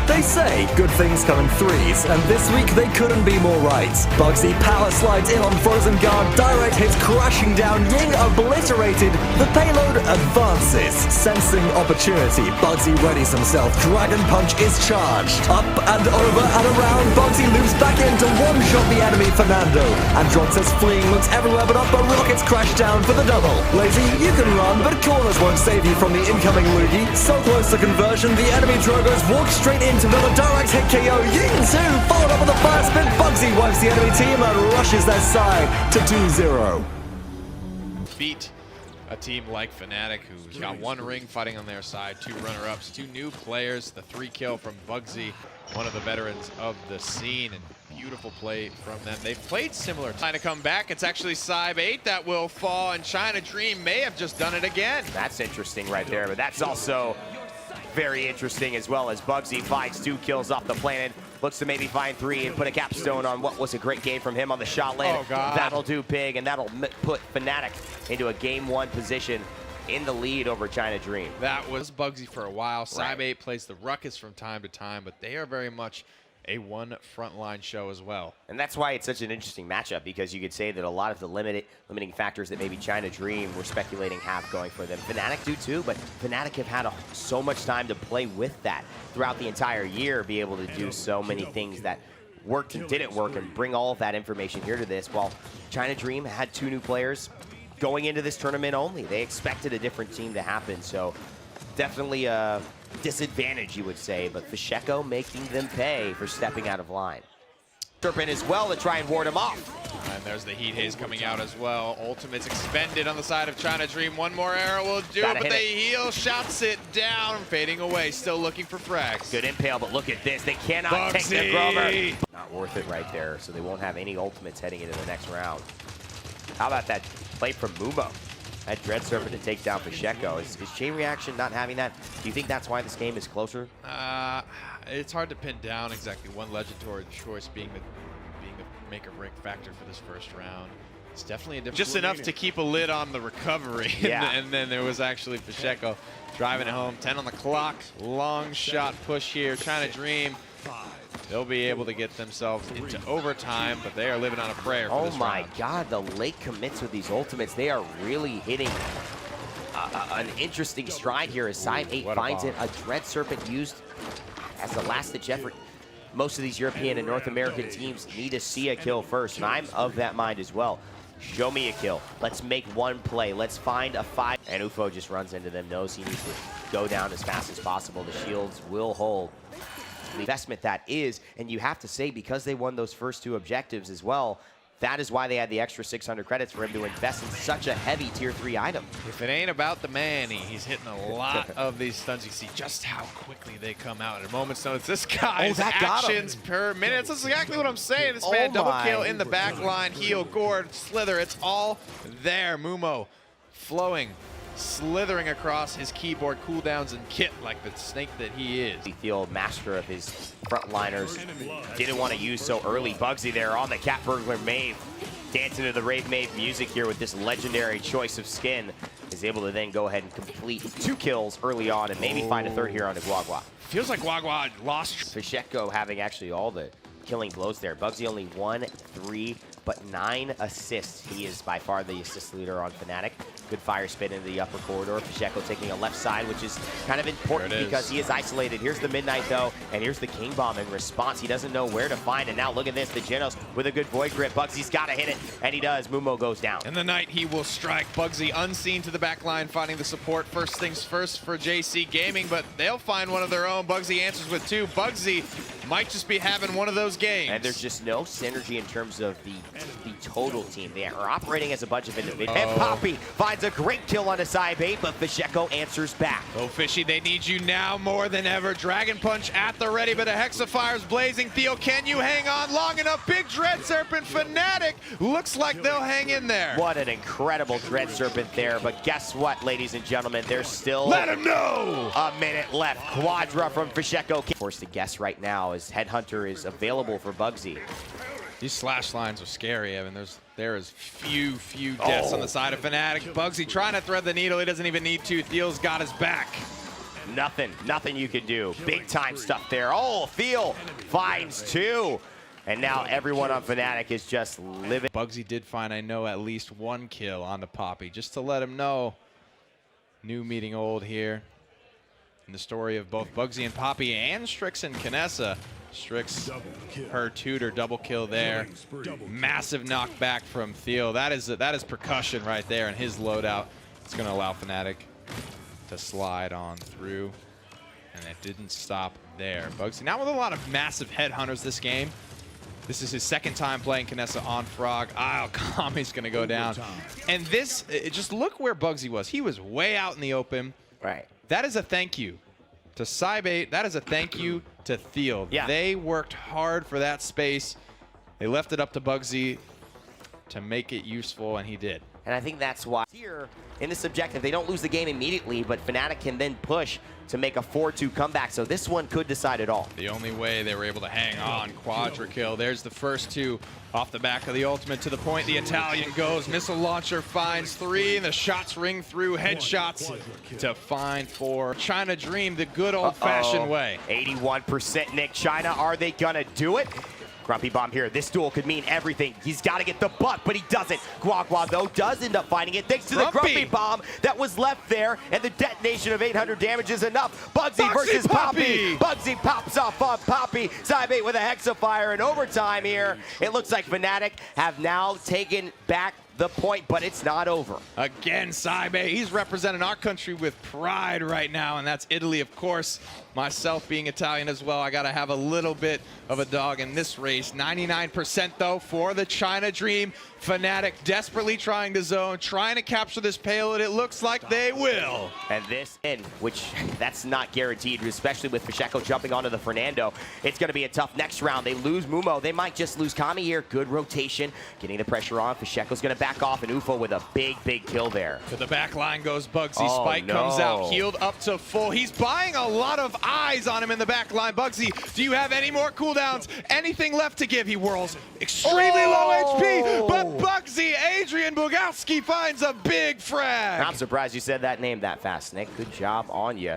[SPEAKER 5] they say good things come in threes, and this week they couldn't be more right. Bugzy power slides in on Frozen Guard, direct hits crashing down, Ying obliterated, the payload advances. Sensing opportunity, Bugzy readies himself, Dragon Punch is charged. Up and over and around, Bugzy loops back in to one-shot the enemy Fernando. Androx's fleeing looks everywhere but up, but rockets crash down for the double. Lazy, you can run, but corners won't save you from the incoming Luigi. So close to conversion, the enemy Drogos walk straight into the direct hit KO. Ying 2 followed up with a fire spin. Bugzy wipes the enemy team and rushes their side to 2-0.
[SPEAKER 8] Beat a team like Fnatic, who's got one ring fighting on their side, 2 runner-ups, 2 new players, the 3 kill from Bugzy, one of the veterans of the scene, and beautiful play from them. They've played similar. Trying to come back, it's actually Cybe 8 that will fall, and China Dream may have just done it again.
[SPEAKER 2] That's interesting right there, but that's also very interesting as well, as Bugzy finds 2 kills off the planet, looks to maybe find 3 and put a capstone on what was a great game from him on the shot lane.
[SPEAKER 8] Oh, God.
[SPEAKER 2] That'll do big, and that'll put Fnatic into a game 1 position in the lead over China Dream.
[SPEAKER 8] That was Bugzy for a while.
[SPEAKER 2] Right.
[SPEAKER 8] Cybe 8 plays the Ruckus from time to time, but they are very much a one frontline show as well.
[SPEAKER 2] And that's why it's such an interesting matchup, because you could say that a lot of the limiting factors that maybe China Dream were speculating have going for them. Fnatic do too, but Fnatic have had so much time to play with that throughout the entire year, be able to do so many things that worked and didn't work and bring all of that information here to this. While China Dream had 2 new players going into this tournament only. They expected a different team to happen, so definitely a disadvantage, you would say, but Fisheko making them pay for stepping out of line. Serpent as well to try and ward him off.
[SPEAKER 8] And there's the Heat Haze coming out as well. Ultimate's expended on the side of China Dream. One more arrow will do it, but they heal, shouts it down, fading away, still looking for frags.
[SPEAKER 2] Good impale, but look at this. They cannot take the Grover. Not worth it right there, so they won't have any ultimates heading into the next round. How about that play from Mumo? That Dread Serpent to take down Fisheko. Is Chain Reaction not having that? Do you think that's why this game is closer?
[SPEAKER 8] It's hard to pin down exactly one legendary choice being the make or break factor for this first round. It's definitely a different. Just enough to keep a lid on the recovery.
[SPEAKER 2] Yeah.
[SPEAKER 8] and then there was actually Fisheko driving it home. 10 on the clock. Long shot push here. China Dream. They'll be able to get themselves into overtime, but they are living on a prayer for this round.
[SPEAKER 2] God, the late commits with these ultimates, they are really hitting an interesting stride here as Cybe 8 finds it. A Dread Serpent used as the last-ditch effort. Most of these European and North American teams need to see a kill first, and I'm of that mind as well. Show me a kill. Let's make one play. Let's find a 5. And UFO just runs into them, knows he needs to go down as fast as possible. The shields will hold. The investment that is, and you have to say, because they won those first 2 objectives as well, that is why they had the extra 600 credits for him to invest in such a heavy tier 3 item.
[SPEAKER 8] If it ain't about the Manny, he's hitting a lot of these stuns. You see just how quickly they come out at a moment's notice. This guy's actions per minute. That's exactly what I'm saying. This man double kill in the back line, heal, gourd, slither. It's all there. Mumo flowing, slithering across his keyboard, cooldowns and kit like the snake that he is.
[SPEAKER 2] The field master of his frontliners didn't want to use so early. Bugzy there on the Cat Burglar Maeve, dancing to the Rave Maeve music here with this legendary choice of skin, is able to then go ahead and complete 2 kills early on and maybe find a 3rd here on the Guagua.
[SPEAKER 8] Feels like Guagua lost.
[SPEAKER 2] Fisheko having actually all the killing blows there. Bugzy only 1, 3, but 9 assists. He is by far the assist leader on Fnatic. Good fire spin into the upper corridor. Pacheco taking a left side, which is kind of important because he is isolated. Here's the Midnight, though, and here's the King Bomb in response. He doesn't know where to find it. Now look at this, the Genos with a good Void Grip. Bugzy's got to hit it, and he does. Mumo goes down.
[SPEAKER 8] In the night, he will strike. Bugzy unseen to the back line, finding the support. First things first for JC Gaming, but they'll find one of their own. Bugzy answers with 2. Bugzy might just be having one of those games.
[SPEAKER 2] And there's just no synergy in terms of the total team. They are operating as a bunch of individuals. And Poppy finds a great kill on a side bait, but Pacheco answers back.
[SPEAKER 8] Oh, Fishy, they need you now more than ever. Dragon Punch at the ready, but a Hexafire's blazing. Theo, can you hang on long enough? Big Dread Serpent Fnatic looks like they'll hang in there.
[SPEAKER 2] What an incredible Dread Serpent there, but guess what, ladies and gentlemen? There's still
[SPEAKER 8] Let him know!
[SPEAKER 2] A minute left. Quadra from Pacheco. Forced to guess right now as Headhunter is available for Bugzy.
[SPEAKER 8] These slash lines are scary, Evan. There is few deaths on the side of Fnatic. Bugzy trying to thread the needle. He doesn't even need to. Theo's got his back.
[SPEAKER 2] Nothing you can do. Big time stuff there. Oh, Theo finds 2. And now everyone on Fnatic is just living.
[SPEAKER 8] Bugzy did find, I know, at least 1 kill onto Poppy, just to let him know. New meeting old here. In the story of both Bugzy and Poppy and Strix and Kinessa. Strix, her tutor, double kill there. Massive knockback from Theo. That is percussion right there in his loadout. It's going to allow Fnatic to slide on through. And it didn't stop there. Bugzy now with a lot of massive headhunters this game. This is his 2nd time playing Kinessa on Frog. Kami's going to go down. And this, just look where Bugzy was. He was way out in the open.
[SPEAKER 2] Right.
[SPEAKER 8] That is a thank you to Cybate. That is a thank you to Theo.
[SPEAKER 2] Yeah.
[SPEAKER 8] They worked hard for that space. They left it up to Bugzy to make it useful, and he did.
[SPEAKER 2] And I think that's why here in this objective, they don't lose the game immediately, but Fnatic can then push to make a 4-2 comeback. So this one could decide it all.
[SPEAKER 8] The only way they were able to hang on, Quadra kill. There's the first 2 off the back of the ultimate to the point. The Italian goes. Missile launcher finds 3, and the shots ring through. Headshots to find 4. China Dream the good old-fashioned way.
[SPEAKER 2] 81% Nick China. Are they gonna do it? Grumpy Bomb here. This duel could mean everything. He's got to get the buck, but he doesn't. Guagua, though, does end up finding it thanks to the Grumpy Bomb that was left there, and the detonation of 800 damage is enough. Bugzy versus Poppy. Bugzy pops off on Poppy. Cybate with a Hexafire in overtime here. It looks like Fnatic have now taken back the point, but it's not over.
[SPEAKER 8] Again, Cybate, he's representing our country with pride right now, and that's Italy, of course. Myself being Italian as well, I gotta have a little bit of a dog in this race. 99% though for the China Dream. Fnatic desperately trying to zone, trying to capture this payload. It looks like they will.
[SPEAKER 2] And this in, which that's not guaranteed, especially with Pacheco jumping onto the Fernando. It's gonna be a tough next round. They lose Mumo. They might just lose Kami here. Good rotation, getting the pressure on. Pacheco's gonna back off, and UFO with a big kill there.
[SPEAKER 8] To the back line goes Bugzy. Spike comes out, healed up to full. He's buying a lot of eyes on him in the back line. Bugzy, do you have any more cooldowns? Anything left to give? He whirls extremely low HP, but Bugzy, Adrian Bugowski finds a big frag.
[SPEAKER 2] I'm surprised you said that name that fast, Nick. Good job on you.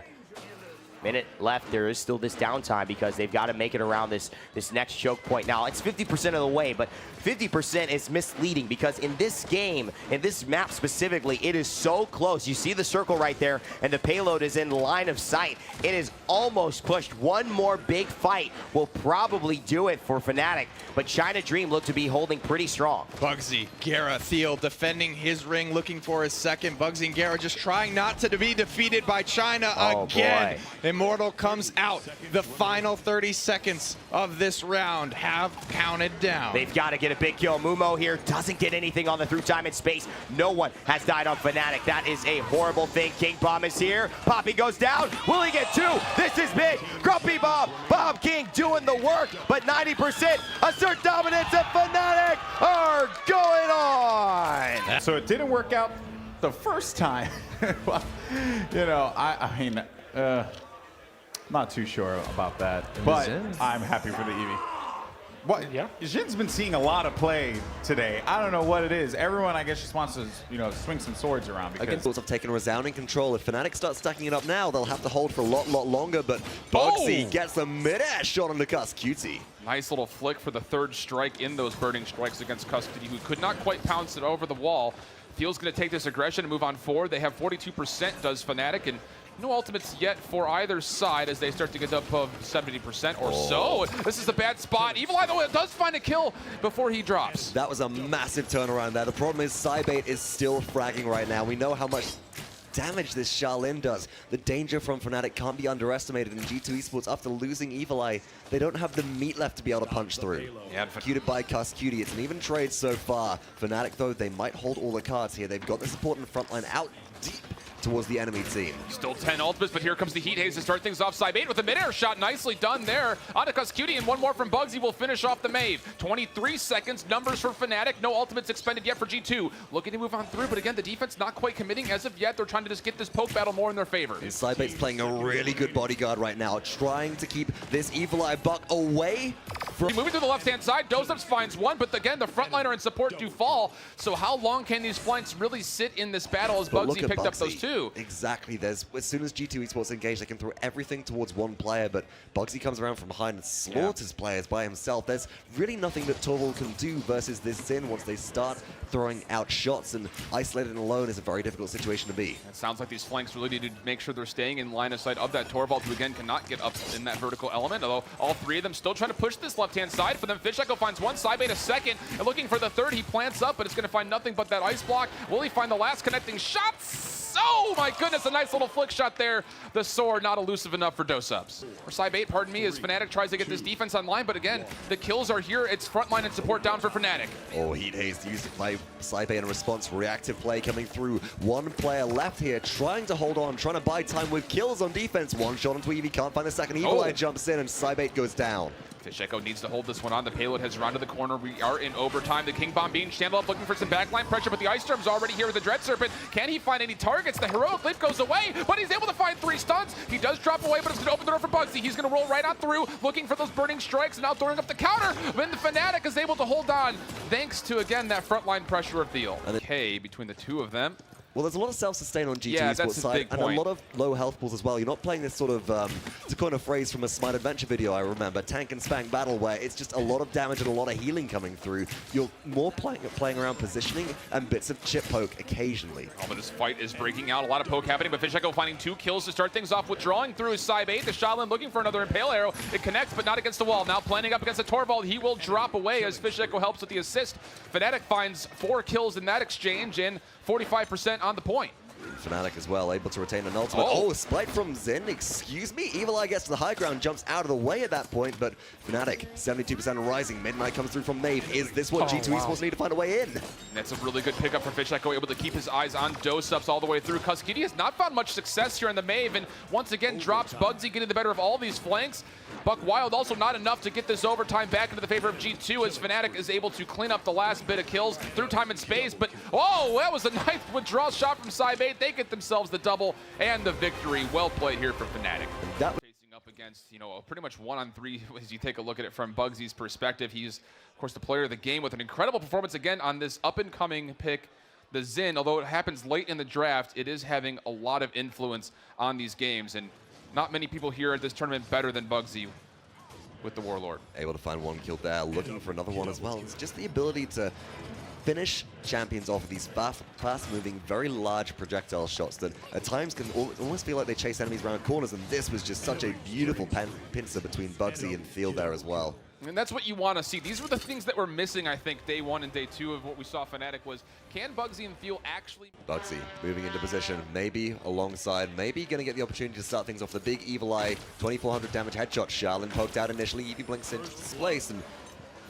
[SPEAKER 2] Minute left. There is still this downtime because they've got to make it around this next choke point. Now, it's 50% of the way, but 50% is misleading because in this game, in this map specifically, it is so close. You see the circle right there, and the payload is in line of sight. It is almost pushed. One more big fight will probably do it for Fnatic, but China Dream look to be holding pretty strong.
[SPEAKER 8] Bugzy, Gera, Thiel defending his ring, looking for his second. Bugzy and Gera just trying not to be defeated by China again.
[SPEAKER 2] Boy.
[SPEAKER 8] Immortal comes out. The final 30 seconds of this round have counted down.
[SPEAKER 2] They've got to get a big kill. Mumo here doesn't get anything on the through time and space. No one has died on Fnatic. That is a horrible thing. King Bomb is here. Poppy goes down. Will he get 2? This is big. Grumpy Bomb. Bomb King doing the work, but 90% assert dominance, and Fnatic are going on.
[SPEAKER 9] So it didn't work out the first time. Well, you know, I mean, not too sure about that, but I'm happy for the Eevee. What? Yeah. Jin's been seeing a lot of play today. I don't know what it is. Everyone, I guess, just wants to, you know, swing some swords around. Because
[SPEAKER 1] Against have taken resounding control. If Fnatic start stacking it up now, they'll have to hold for a lot longer. But Bugzy gets a mid-air shot on the cusp. Cutie.
[SPEAKER 10] Nice little flick for the third strike in those burning strikes against Custody, who could not quite pounce it over the wall. Feels going to take this aggression and move on forward. They have 42%, does Fnatic, and no ultimates yet for either side as they start to get up above 70% or so. This is a bad spot. Evil Eye, though, does find a kill before he drops.
[SPEAKER 1] That was a massive turnaround there. The problem is Cybate is still fragging right now. We know how much damage this Shaolin does. The danger from Fnatic can't be underestimated in G2 Esports. After losing Evil Eye, they don't have the meat left to be able to punch through.
[SPEAKER 8] Yeah,
[SPEAKER 1] Executed by Cuscutie. It's an even trade so far. Fnatic, though, they might hold all the cards here. They've got the support in the front line out deep towards the enemy team.
[SPEAKER 10] Still 10 ultimates, but here comes the Heat Haze to start things off. Cybate with a mid-air shot, nicely done there. Onto Cuscutie, and one more from Bugzy will finish off the Mave. 23 seconds, numbers for Fnatic. No ultimates expended yet for G2. Looking to move on through, but again, the defense not quite committing as of yet. They're trying to just get this poke battle more in their favor.
[SPEAKER 1] And Cybate's playing a really good bodyguard right now, trying to keep this Evil Eye Buck away from...
[SPEAKER 10] Moving to the left-hand side, Dozups finds one, but again, the frontliner and support do fall. So how long can these flanks really sit in this battle as Bugzy picked up those two?
[SPEAKER 1] Exactly. As soon as G2 Esports engage, they can throw everything towards one player, but Bugzy comes around from behind and slaughters players by himself. There's really nothing that Torvald can do versus this Xin once they start throwing out shots, and isolated and alone is a very difficult situation to be.
[SPEAKER 10] It sounds like these flanks really need to make sure they're staying in line of sight of that Torvald, who again cannot get up in that vertical element, although all three of them still trying to push this left-hand side. For them, Fish Echo finds one, Cybate a second, and looking for the third, he plants up, but it's going to find nothing but that ice block. Will he find the last connecting shots? Oh my goodness, a nice little flick shot there. The sword not elusive enough for Dozups. Or Cybate, pardon me, as Fnatic tries to get this defense online, but again, the kills are here. It's frontline and support down for Fnatic.
[SPEAKER 1] Oh, Heat Haze used by Cybate in response. Reactive play coming through. One player left here, trying to hold on, trying to buy time with kills on defense. One shot onto Eevee, can't find the second. Evil Eye jumps in, and Cybate goes down.
[SPEAKER 10] Fish Echo needs to hold this one on. The payload has rounded the corner. We are in overtime. The King Bomb being stand up, looking for some backline pressure, but the Ice Storm's already here with the Dread Serpent. Can he find any targets? The Heroic Leap goes away, but he's able to find 3 stuns. He does drop away, but it's going to open the door for Bugzy. He's going to roll right on through, looking for those burning strikes, and now throwing up the counter. Then the Fnatic is able to hold on, thanks to, again, that frontline pressure of Theo. Okay, between the two of them.
[SPEAKER 1] Well, there's a lot of self-sustain on G2
[SPEAKER 10] Yeah,
[SPEAKER 1] Esports
[SPEAKER 10] that's his
[SPEAKER 1] side,
[SPEAKER 10] big
[SPEAKER 1] and
[SPEAKER 10] point.
[SPEAKER 1] a lot of low health pools as well. You're not playing this sort of, to coin a phrase from a Smite Adventure video I remember, tank and spang battle, where it's just a lot of damage and a lot of healing coming through. You're more playing around positioning and bits of chip poke occasionally.
[SPEAKER 10] Oh, but this fight is breaking out. A lot of poke happening, but Fish Echo finding 2 kills to start things off, withdrawing through his Cybate. The Shaolin looking for another Impale Arrow. It connects, but not against the wall. Now planning up against the Torvald. He will drop away as Fish Echo helps with the assist. Fnatic finds 4 kills in that exchange and 45% on the point.
[SPEAKER 1] Fnatic as well, able to retain an ultimate. Oh, Spite from Xin, excuse me. Evil Eye gets to the high ground, jumps out of the way at that point, but Fnatic, 72% rising. Midnight comes through from Mave. Is this what G2 Esports need to find a way in?
[SPEAKER 10] That's a really good pickup for Fish Echo, able to keep his eyes on Dozups all the way through. Cuscutie has not found much success here in the Mave, and once again drops Bugzy, getting the better of all these flanks. Buck Wild also not enough to get this overtime back into the favor of G2 as Fnatic is able to clean up the last bit of kills through time and space. But, oh, that was a nice withdrawal shot from Cybate. They get themselves the double and the victory. Well played here for Fnatic. Facing up against, you know, pretty much 1-on-3 as you take a look at it from Bugzy's perspective. He's, of course, the player of the game with an incredible performance again on this up-and-coming pick, the Xin. Although it happens late in the draft, it is having a lot of influence on these games. And not many people here at this tournament better than Bugzy with the Warlord.
[SPEAKER 1] Able to find 1 kill there, looking for another one as well. It's just the ability to finish champions off of these fast-moving, very large projectile shots that at times can almost feel like they chase enemies around corners, and this was just such a beautiful pincer between Bugzy and Field there as well.
[SPEAKER 10] And that's what you want to see. These were the things that were missing, I think, day 1 and day 2 of what we saw Fnatic was, can Bugzy and Feel actually...
[SPEAKER 1] Bugzy moving into position, maybe alongside, maybe going to get the opportunity to start things off. The big Evil Eye, 2400 damage headshot. Shaolin poked out initially, Eevee blinks into displace, and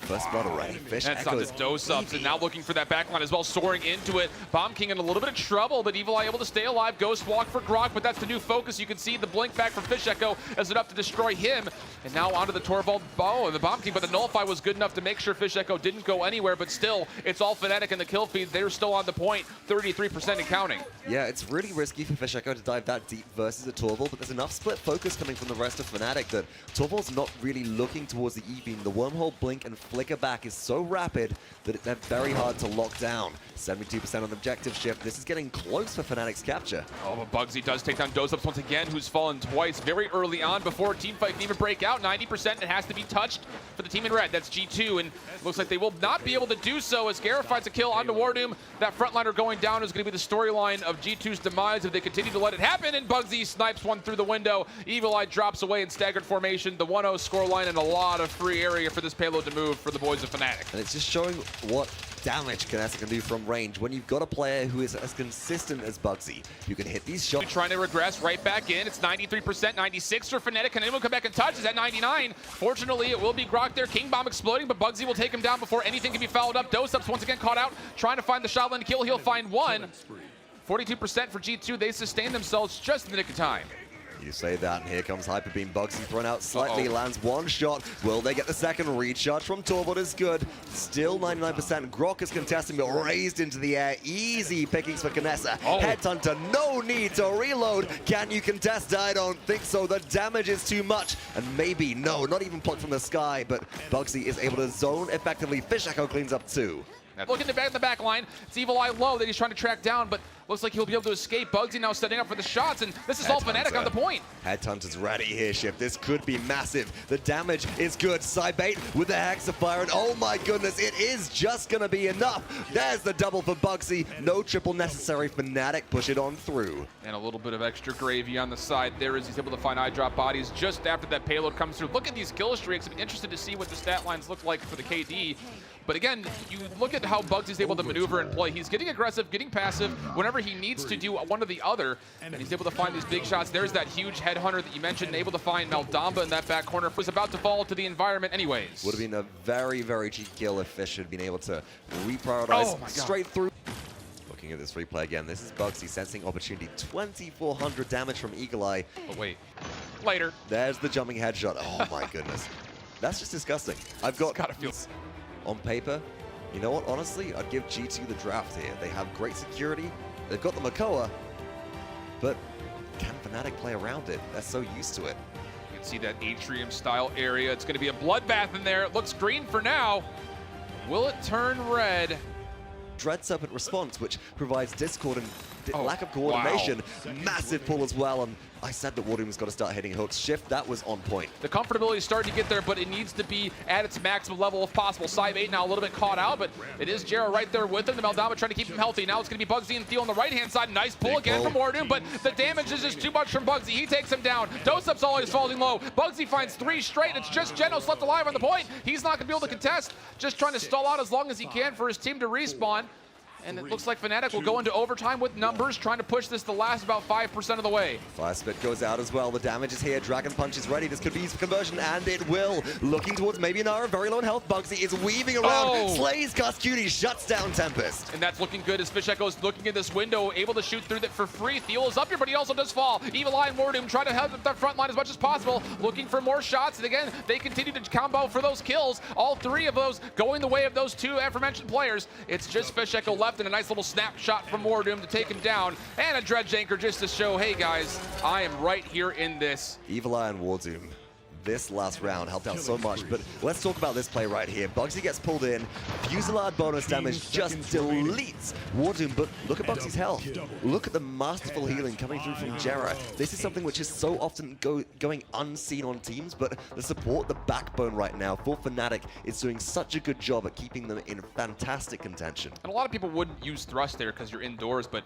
[SPEAKER 1] first blood already. Fish
[SPEAKER 10] That's not
[SPEAKER 1] echoes.
[SPEAKER 10] just Dozups, and now looking for that backline as well, soaring into it. Bomb King in a little bit of trouble, but Evil Eye able to stay alive. Ghost Walk for Grok, but that's the new focus. You can see the blink back from Fish Echo as enough to destroy him. And now onto the Torvald bow and the Bomb King, but the Nullify was good enough to make sure Fish Echo didn't go anywhere, but still, it's all Fnatic in the kill feed. They're still on the point, 33% and counting.
[SPEAKER 1] Yeah, it's really risky for Fish Echo to dive that deep versus a Torvald, but there's enough split focus coming from the rest of Fnatic that Torvald's not really looking towards the E-beam. The wormhole blink and flicker back is so rapid that they're very hard to lock down. 72% on the objective shift. This is getting close for Fnatic's capture.
[SPEAKER 10] Oh, but Bugzy does take down buildup once again, who's fallen twice very early on before a team fight can even break out. 90% it has to be touched for the team in red. That's G2, and looks like they will not be able to do so as Gera finds a kill onto Wardoom. That frontliner going down is going to be the storyline of G2's demise if they continue to let it happen, and Bugzy snipes one through the window. Evil Eye drops away in staggered formation. The 1-0 scoreline and a lot of free area for this payload to move for the boys of Fnatic.
[SPEAKER 1] And it's just showing what damage Knessa can do from range. When you've got a player who is as consistent as Bugzy, you can hit these shots.
[SPEAKER 10] Trying to regress right back in. It's 93%, 96 for Fnatic. Can anyone come back and touch? Is at 99. Fortunately, it will be Grok there. King Bomb exploding, but Bugzy will take him down before anything can be followed up. Dosup's once again caught out, trying to find the Shaolin kill. He'll find one. 42% for G2. They sustain themselves just in the nick of time.
[SPEAKER 1] You say that, and here comes Hyper Beam. Bugzy thrown out slightly, lands one shot. Will they get the second? Recharge from Torbot is good. Still 99%. Grok is contesting, but raised into the air. Easy pickings for Knessa. Headhunter, no need to reload. Can you contest? I don't think so. The damage is too much. And maybe, no, not even plucked from the sky, but Bugzy is able to zone effectively. Fish Echo cleans up two.
[SPEAKER 10] Looking in the back line, it's Evil Eye low that he's trying to track down, but looks like he'll be able to escape. Bugzy now setting up for the shots, and this is all Fnatic on the point.
[SPEAKER 1] Headhunter's ready here, Shift. This could be massive. The damage is good. Cybate with the Hexafire, and oh my goodness, it is just gonna be enough. There's the double for Bugzy. No triple necessary. Fnatic push it on through.
[SPEAKER 10] And a little bit of extra gravy on the side there as he's able to find eye drop bodies just after that payload comes through. Look at these kill streaks. I'm interested to see what the stat lines look like for the KD. But again, you look at how Bugsy's able to maneuver and play. He's getting aggressive, getting passive whenever he needs to do one or the other, and he's able to find these big shots. There's that huge headhunter that you mentioned, able to find Maldamba in that back corner. Was about to fall to the environment anyways.
[SPEAKER 1] Would have been a very, very cheeky kill if Fish had been able to reprioritize straight through. Looking at this replay again, this is Bugzy sensing opportunity. 2,400 damage from Eagle Eye.
[SPEAKER 10] But wait, later.
[SPEAKER 1] There's the jumping headshot. Oh my goodness. That's just disgusting. I've got
[SPEAKER 10] gotta feel
[SPEAKER 1] on paper. You know what? Honestly, I'd give G2 the draft here. They have great security. They've got the Makoa, but can Fnatic play around it? They're so used to it.
[SPEAKER 10] You can see that atrium-style area. It's going to be a bloodbath in there. It looks green for now. Will it turn red?
[SPEAKER 1] Dread Serpent response, which provides discord and lack of coordination. Wow. Massive pull as well, and I said that Wardoom's got to start hitting hooks. Shift, that was on point.
[SPEAKER 10] The comfortability is starting to get there, but it needs to be at its maximum level if possible. Cyb8 now a little bit caught out, but it is Jera right there with him. The Maldama trying to keep him healthy. Now it's going to be Bugzy and Theo on the right-hand side. Nice pull again from Wardoom, but the damage is just too much from Bugzy. He takes him down. Dosup's always falling low. Bugzy finds 3 straight. It's just Genos left alive on the point. He's not going to be able to contest. Just trying to stall out as long as he can for his team to respawn. And it looks like Fnatic will go into overtime with numbers, trying to push this the last about 5% of the way.
[SPEAKER 1] Fire Spit goes out as well. The damage is here. Dragon Punch is ready. This could be easy for conversion, and it will. Looking towards maybe Inara, very low in health. Bugzy is weaving around. Slays Cascuti, shuts down Tempest.
[SPEAKER 10] And that's looking good as Fish Echo is looking at this window, able to shoot through that for free. Theo is up here, but he also does fall. Evil Eye and Wardoom trying to help up that front line as much as possible, looking for more shots. And again, they continue to combo for those kills. All 3 of those going the way of those 2 aforementioned players. It's just Fish Echo left and a nice little snapshot from Wardoom to take him down, and a dredge anchor just to show, hey guys, I am right here in this.
[SPEAKER 1] Evil Eye and Wardoom. This last round helped out so much, but let's talk about this play right here. Bugzy gets pulled in, Fusillade bonus damage just deletes Wardoom, but look at Bugsy's health. Look at the masterful healing coming through from Jera. This is something which is so often going unseen on teams, but the support, the backbone right now for Fnatic is doing such a good job at keeping them in fantastic contention.
[SPEAKER 10] And a lot of people wouldn't use thrust there because you're indoors, but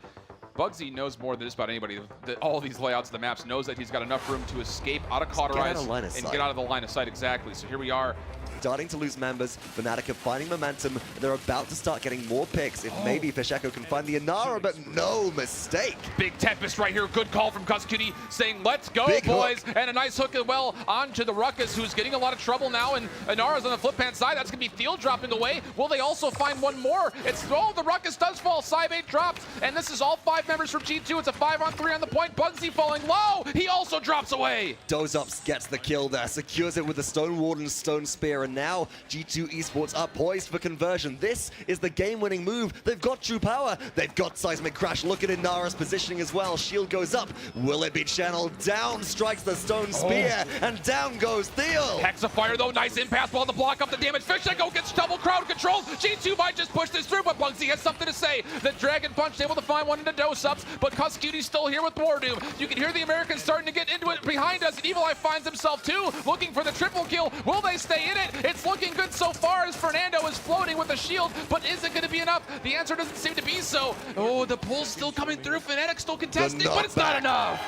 [SPEAKER 10] Bugzy knows more than just about anybody. All these layouts of the maps knows that he's got enough room to escape out of cauterize and get out of the line of sight. Exactly. So here we are.
[SPEAKER 1] Starting to lose members. Fnatic are finding momentum. They're about to start getting more picks. If maybe Fish Echo can find the Inara, but no mistake.
[SPEAKER 10] Big Tempest right here. Good call from Cascuti saying, let's go,
[SPEAKER 1] Big
[SPEAKER 10] boys.
[SPEAKER 1] hook.
[SPEAKER 10] And a nice hook as well onto the Ruckus, who's getting a lot of trouble now. And Inara's on the flip-hand side. That's going to be Theo dropping away. Will they also find one more? It's, oh, the Ruckus does fall. Cyb8 drops. And this is all 5 members from G2. It's a 5-on-3 on the point. Bugzy falling low. He also drops away.
[SPEAKER 1] Dozups gets the kill there. Secures it with the Stone Warden's Stone Spear. And and now G2 Esports are poised for conversion. This is the game-winning move. They've got true power. They've got Seismic Crash. Look at Inara's positioning as well. Shield goes up. Will it be channeled? Down strikes the Stone Spear, and down goes Theo.
[SPEAKER 10] Hexafire though, nice impasse while the block up the damage. Fisheko gets double crowd control. G2 might just push this through, but Bugzy has something to say. The Dragon Punch able to find one into dose-ups, but Cuskewdy's still here with Wardoom. You can hear the Americans starting to get into it behind us, and Evil Eye finds himself too, looking for the triple kill. Will they stay in it? It's looking good so far as Fernando is floating with the shield, but is it going to be enough? The answer doesn't seem to be so. Oh, the pull's still coming through. Fnatic still contesting, but it's not enough.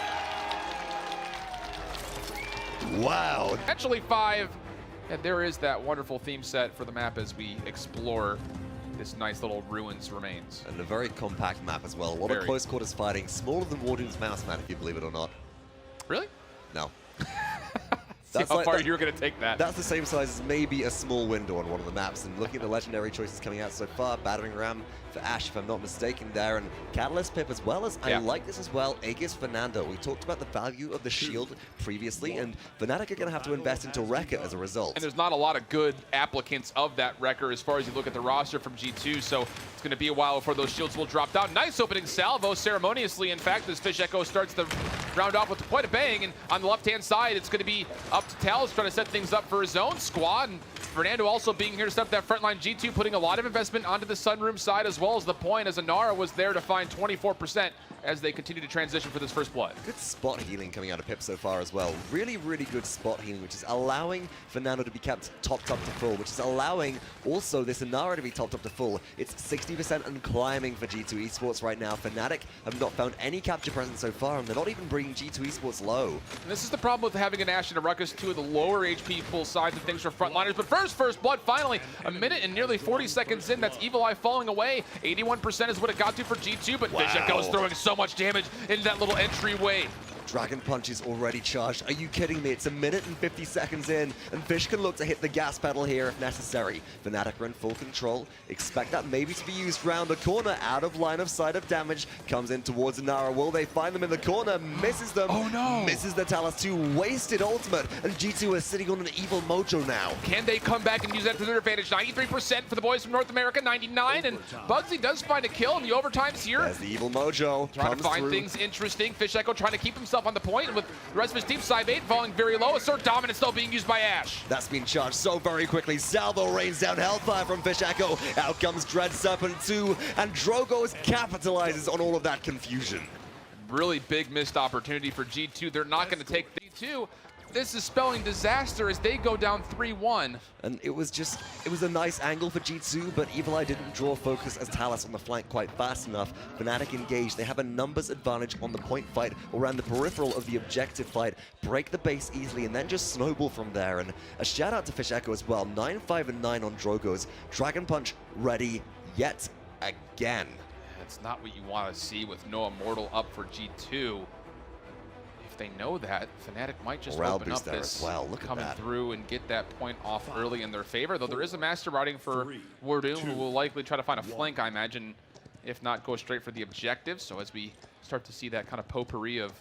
[SPEAKER 1] Wow.
[SPEAKER 10] Actually 5, and there is that wonderful theme set for the map as we explore this nice little ruins remains.
[SPEAKER 1] And a very compact map as well. A lot of close quarters fighting, smaller than Wardoom's mouse man, if you believe it or not.
[SPEAKER 10] Really?
[SPEAKER 1] No.
[SPEAKER 10] That's how far you're going to take that.
[SPEAKER 1] That's the same size as maybe a small window on one of the maps. And looking at the legendary choices coming out so far, Battering Ram for Ashe, if I'm not mistaken there, and Catalyst Pip as well as, I like this as well, Aegis Fernando. We talked about the value of the shield previously, and Fnatic are going to have to invest into Wrecker as a result.
[SPEAKER 10] And there's not a lot of good applicants of that Wrecker as far as you look at the roster from G2, so it's going to be a while before those shields will drop down. Nice opening salvo, ceremoniously, in fact, as Fisheko starts the round off with quite a bang, and on the left-hand side, it's going to be up to Talus trying to set things up for his own squad, and Fernando also being here to step that front line. G2 putting a lot of investment onto the Sunroom side as well as the point, as Inara was there to find 24% as they continue to transition for this first blood.
[SPEAKER 1] Good spot healing coming out of Pip so far as well. Really, really good spot healing, which is allowing Fernando to be kept topped up to full, which is allowing also this Inara to be topped up to full. It's 60% and climbing for G2 Esports right now. Fnatic have not found any capture presence so far, and they're not even bringing G2 Esports low.
[SPEAKER 10] And this is the problem with having an Ashe and a Ruckus, two of the lower HP full sides of things for frontliners. But first blood, finally, a minute and nearly 40 seconds in. That's Evil Eye falling away. 81% is what it got to for G2, but Fisheko's throwing so much damage into that little entryway.
[SPEAKER 1] Dragon Punch is already charged. Are you kidding me? It's a minute and 50 seconds in, and Fish can look to hit the gas pedal here if necessary. Fnatic are in full control. Expect that maybe to be used round the corner, out of line of sight of damage. Comes in towards Inara. Will they find them in the corner? Misses them. Oh no! Misses the Talus 2. Wasted ultimate, and G2 is sitting on an evil mojo now.
[SPEAKER 10] Can they come back and use that to their advantage? 93% for the boys from North America, 99, and Bugzy does find a kill in the overtimes here.
[SPEAKER 1] There's the evil mojo.
[SPEAKER 10] Trying to find things interesting. Fisheko trying to keep himself on the point, and with the rest of his team, Side 8 falling very low. Assert dominance though being used by Ashe.
[SPEAKER 1] That's been charged so very quickly. Salvo rains down Hellfire from Fisheko. Out comes Dread Serpent 2, and Drogoz capitalizes on all of that confusion.
[SPEAKER 10] Really big missed opportunity for G2. They're not going to take G2. This is spelling disaster as they go down 3-1.
[SPEAKER 1] And it was a nice angle for G2, but Evil Eye didn't draw focus as Talus on the flank quite fast enough. Fnatic engaged. They have a numbers advantage on the point fight or around the peripheral of the objective fight. Break the base easily and then just snowball from there. And a shout out to Fisheko as well. 9-5 and 9 on Drogoz. Dragon Punch ready yet again.
[SPEAKER 10] That's not what you want to see with no Immortal up for G2. If they know that, Fnatic might just open up this coming through and get that point off early in their favor, though there is a master routing for Wardoom, who will likely try to find a flank, I imagine, if not go straight for the objective. So as we start to see that kind of potpourri of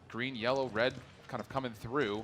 [SPEAKER 10] green, yellow, red kind of coming through.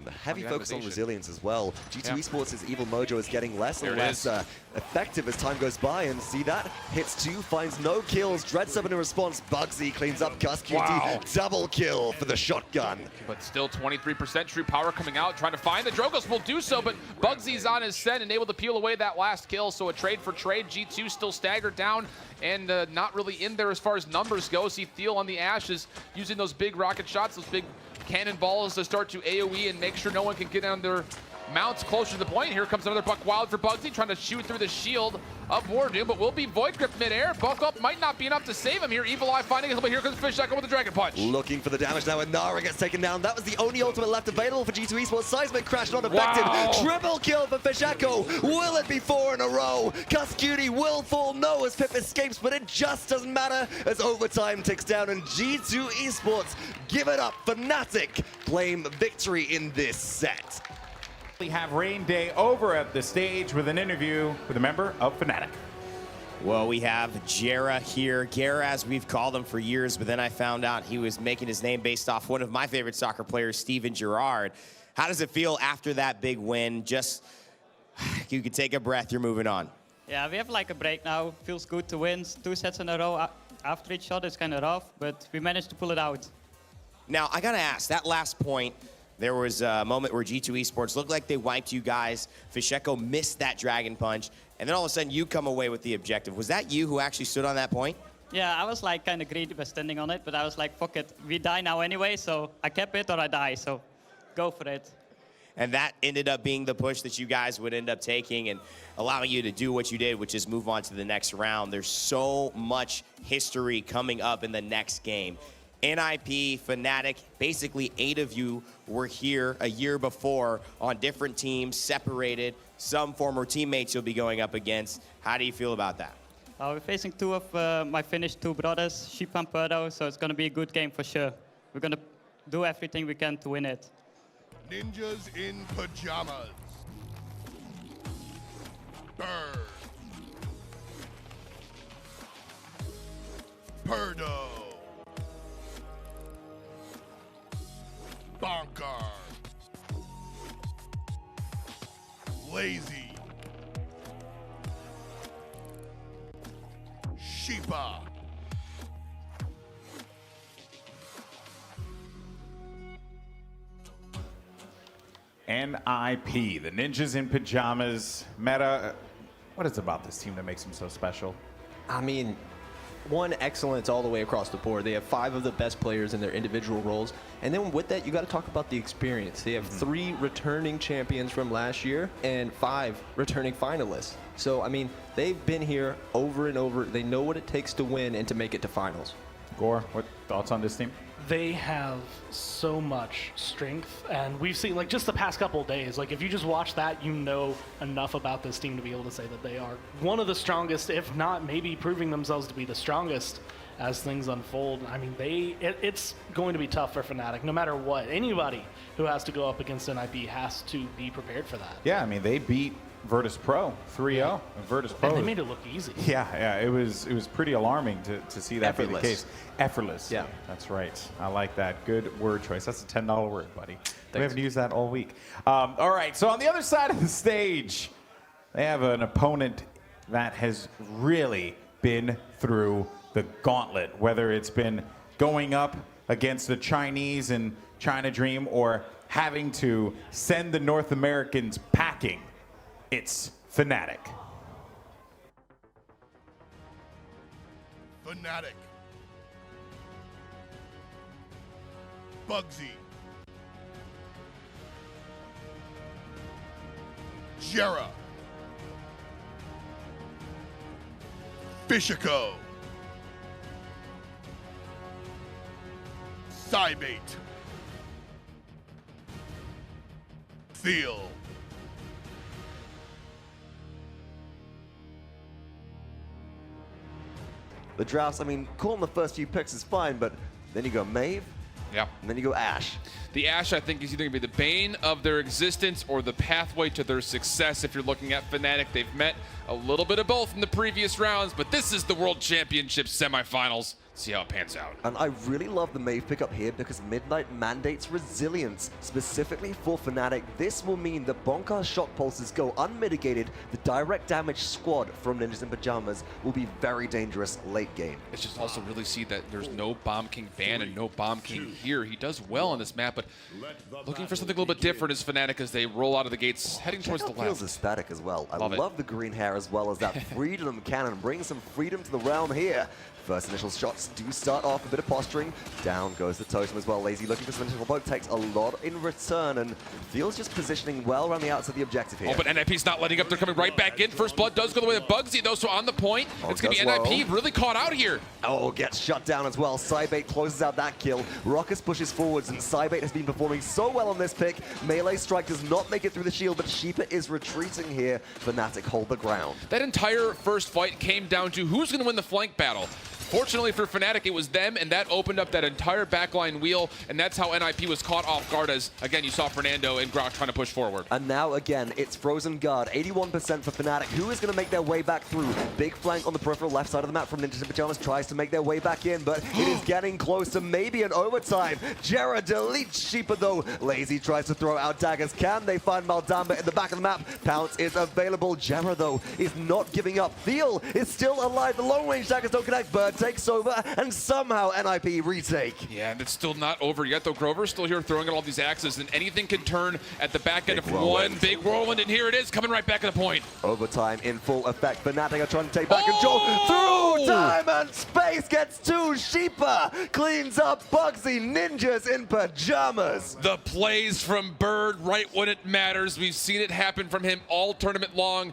[SPEAKER 1] The heavy focus on resilience as well. G2 Esports' Evil Mojo is getting less and less effective as time goes by, and see that? Hits 2, finds no kills. Dread Serpent in response. Bugzy cleans up Cuskewdy. Double kill for the shotgun.
[SPEAKER 10] But still 23% true power coming out, trying to find the Drogoz will do so, but Bugzy's on his set and able to peel away that last kill, so a trade for trade. G2 still staggered down and not really in there as far as numbers go. See Theo on the Ashes using those big rocket shots, those big cannonballs to start to AoE and make sure no one can get on their mounts closer to the point. Here comes another Buck Wild for Bugzy, trying to shoot through the shield of Wardoom, but will be Void Grip midair. Buck up might not be enough to save him here. Evil Eye finding it, but here comes Fisheko with the Dragon Punch.
[SPEAKER 1] Looking for the damage now, and Nara gets taken down. That was the only ultimate left available for G2 Esports. Seismic Crash not effective. Triple kill for Fisheko. Will it be 4 in a row? Cuskewdy will fall no as Pip escapes, but it just doesn't matter as overtime ticks down, and G2 Esports give it up. Fnatic claim victory in this set.
[SPEAKER 9] We have Rain Day over at the stage with an interview with a member of Fnatic.
[SPEAKER 2] Well, we have Jera here. Gera, as we've called him for years, but then I found out he was making his name based off one of my favorite soccer players, Steven Gerrard. How does it feel after that big win? Just
[SPEAKER 11] You can take a breath. You're moving on.
[SPEAKER 12] Yeah, we have like a break now. Feels good to win 2 sets in a row. After each shot, it's kind of rough, but we managed to pull it out.
[SPEAKER 11] Now, I got to ask, that last point, there was a moment where G2 Esports looked like they wiped you guys. Fisheko missed that Dragon Punch, and then all of a sudden you come away with the objective. Was that you who actually stood on that point?
[SPEAKER 12] Yeah, I was like kind of greedy by standing on it, but I was like, fuck it. We die now anyway, so I kept it or I die, so go for it.
[SPEAKER 11] And that ended up being the push that you guys would end up taking and allowing you to do what you did, which is move on to the next round. There's so much history coming up in the next game. NIP, Fnatic, basically 8 of you were here a year before on different teams, separated. Some former teammates you'll be going up against. How do you feel about that?
[SPEAKER 12] We're facing 2 of my Finnish 2 brothers, Sheep and Perdo, so it's going to be a good game for sure. We're going to do everything we can to win it.
[SPEAKER 6] Ninjas in pajamas. Bird. Perdo. Bonker. Lazy. Sheepa.
[SPEAKER 9] NIP, the Ninjas in Pajamas. Meta, what is it about this team that makes them so special?
[SPEAKER 13] I mean, one, excellence all the way across the board. They have 5 of the best players in their individual roles. And then with that, you got to talk about the experience. They have 3 returning champions from last year and 5 returning finalists. So, I mean, they've been here over and over. They know what it takes to win and to make it to finals.
[SPEAKER 9] Gore, what thoughts on this team?
[SPEAKER 14] They have so much strength, and we've seen, like, just the past couple of days, like, if you just watch that, you know enough about this team to be able to say that they are one of the strongest, if not maybe proving themselves to be the strongest as things unfold. I mean, it's going to be tough for Fnatic, no matter what. Anybody who has to go up against NIP has to be prepared for that.
[SPEAKER 9] Yeah, I mean, they beat Virtus Pro 3-0.
[SPEAKER 14] Yeah.
[SPEAKER 9] Virtus Pro.
[SPEAKER 14] And they made it look easy.
[SPEAKER 9] Yeah, it was pretty alarming to see that be the case. Effortless.
[SPEAKER 13] Yeah.
[SPEAKER 9] That's right. I like that. Good word choice. That's a $10 word, buddy.
[SPEAKER 13] Thanks.
[SPEAKER 9] We haven't used that all week. All right, so on the other side of the stage, they have an opponent that has really been through the gauntlet, whether it's been going up against the Chinese in China Dream or having to send the North Americans packing. It's Fnatic.
[SPEAKER 6] Fnatic. Bugzy. Jera. Fisheko. Cybate. Theo.
[SPEAKER 1] The drafts, I mean, calling the first few picks is fine, but then you go Maeve,
[SPEAKER 10] Yeah.
[SPEAKER 1] and then you go Ashe.
[SPEAKER 10] The Ashe, I think, is either going to be the bane of their existence or the pathway to their success. If you're looking at Fnatic, they've met a little bit of both in the previous rounds, but this is the World Championship semifinals. See how it pans out.
[SPEAKER 1] And I really love the Maeve pickup here because Midnight mandates resilience. Specifically for Fnatic, this will mean that Bonkar's shock pulses go unmitigated. The direct damage squad from Ninjas in Pajamas will be very dangerous late game.
[SPEAKER 10] It's just also really see that there's no Bomb King ban and no Bomb King here. He does well on this map, but looking for something a little bit different is Fnatic as they roll out of the gates, heading towards the left.
[SPEAKER 1] Feels aesthetic as well. I
[SPEAKER 10] Love
[SPEAKER 1] love the green hair as well as that freedom cannon. Bring some freedom to the realm here. First initial shots do start off, a bit of posturing. Down goes the totem as well. Lazy looking for some initial poke, takes a lot in return, and feels just positioning well around the outside of the objective here.
[SPEAKER 10] Oh, but NIP's not letting up. They're coming right back in. First blood does go the way of Bugzy, though, so on the point. It's going to be NIP really caught out here.
[SPEAKER 1] Oh, gets shut down as well. Cybate closes out that kill. Rockus pushes forwards, and Cybate has been performing so well on this pick. Melee strike does not make it through the shield, but Sheepa is retreating here. Fnatic hold the ground.
[SPEAKER 10] That entire first fight came down to who's going to win the flank battle. Fortunately for Fnatic, it was them, and that opened up that entire backline wheel, and that's how NIP was caught off guard as, again, you saw Fernando and Grok trying to push forward.
[SPEAKER 1] And now, again, it's Frozen Guard. 81% for Fnatic. Who is going to make their way back through? Big flank on the peripheral left side of the map from Ninjas in Pyjamas. Tries to make their way back in, but it is getting close to maybe an overtime. Jera deletes Sheepa, though. Lazy tries to throw out daggers. Can they find Maldamba in the back of the map? Pounce is available. Jera, though, is not giving up. Theo is still alive. The long-range daggers don't connect. Bird takes over, and somehow NIP retake.
[SPEAKER 10] Yeah, and it's still not over yet, though. Grover's still here throwing out all these axes, and anything can turn at the back end of one big whirlwind, and here it is, coming right back at the point.
[SPEAKER 1] Overtime in full effect. Fnatic are trying to take back control. Through time and space gets two. Sheepa cleans up Bugzy. Ninjas in Pyjamas.
[SPEAKER 10] The plays from Bird right when it matters. We've seen it happen from him all tournament long.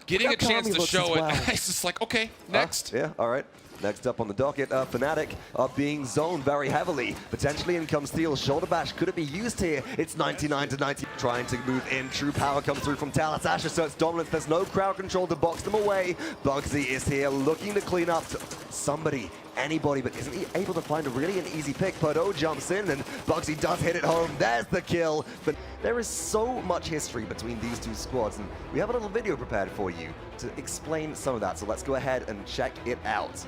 [SPEAKER 10] Getting a chance to show it. It's just like, okay, next.
[SPEAKER 1] Yeah, all right. Next up on the docket, Fnatic are being zoned very heavily. Potentially in comes Steel. Shoulder bash, could it be used here? It's 99 to 90. Trying to move in. True power comes through from Talus. Asher asserts dominance. There's no crowd control to box them away. Bugzy is here looking to clean up somebody, anybody, but isn't he able to find really an easy pick? Perdo jumps in and Bugzy does hit it home. There's the kill. But there is so much history between these two squads, and we have a little video prepared for you to explain some of that. So let's go ahead and check it out.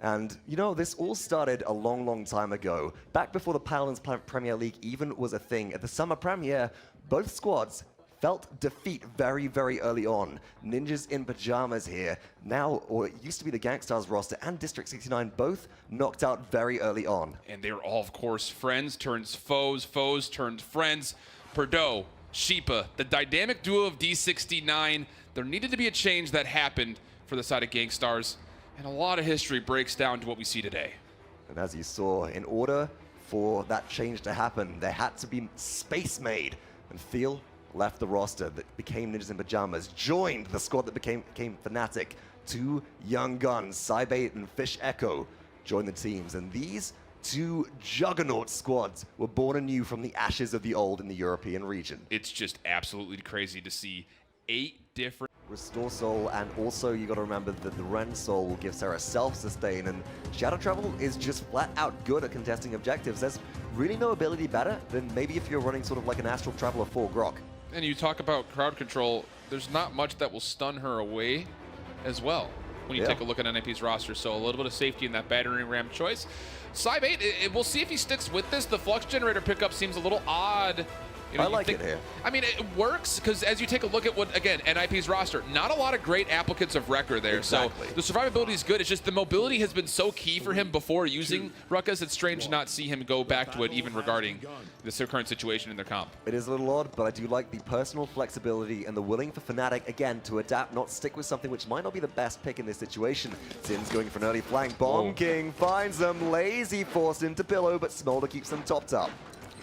[SPEAKER 1] And, you know, this all started a long, long time ago. Back before the Paladins Premier League even was a thing. At the Summer Premiere, both squads felt defeat very, very early on. Ninjas in Pyjamas here. Now, or it used to be the Gangstars roster and District 69, both knocked out very early on.
[SPEAKER 10] And they're all, of course, friends turns foes, foes turns friends. Perdo, Sheepa, the dynamic duo of D69. There needed to be a change that happened for the side of Gangstars. And a lot of history breaks down to what we see today.
[SPEAKER 1] And as you saw, in order for that change to happen, there had to be space made. And Theo left the roster that became Ninjas in Pyjamas, joined the squad that became Fnatic. Two young guns, Cybate and Fish Echo, joined the teams. And these two juggernaut squads were born anew from the ashes of the old in the European region.
[SPEAKER 10] It's just absolutely crazy to see 8 different...
[SPEAKER 1] Restore Soul, and also you got to remember that the Ren Soul will give Sarah self-sustain, and Shadow Travel is just flat out good at contesting objectives. There's really no ability better than maybe if you're running sort of like an Astral Traveler for Grok.
[SPEAKER 10] And you talk about crowd control, there's not much that will stun her away as well when you take a look at NIP's roster, so a little bit of safety in that battering ram choice. Cybate, we'll see if he sticks with this. The Flux Generator pickup seems a little odd. You know,
[SPEAKER 1] I like it here.
[SPEAKER 10] I mean, it works because as you take a look at what, again, NIP's roster, not a lot of great applicants of Wrecker there.
[SPEAKER 1] Exactly.
[SPEAKER 10] So the survivability is good. It's just the mobility has been so key for him before using Ruckus. It's strange to not see him go back to it even regarding the current situation in their comp.
[SPEAKER 1] It is a little odd, but I do like the personal flexibility and the willing for Fnatic, again, to adapt, not stick with something which might not be the best pick in this situation. Sin's going for an early flank. Bomb King finds them. Lazy forced into Pillow, but Smolder keeps them topped up.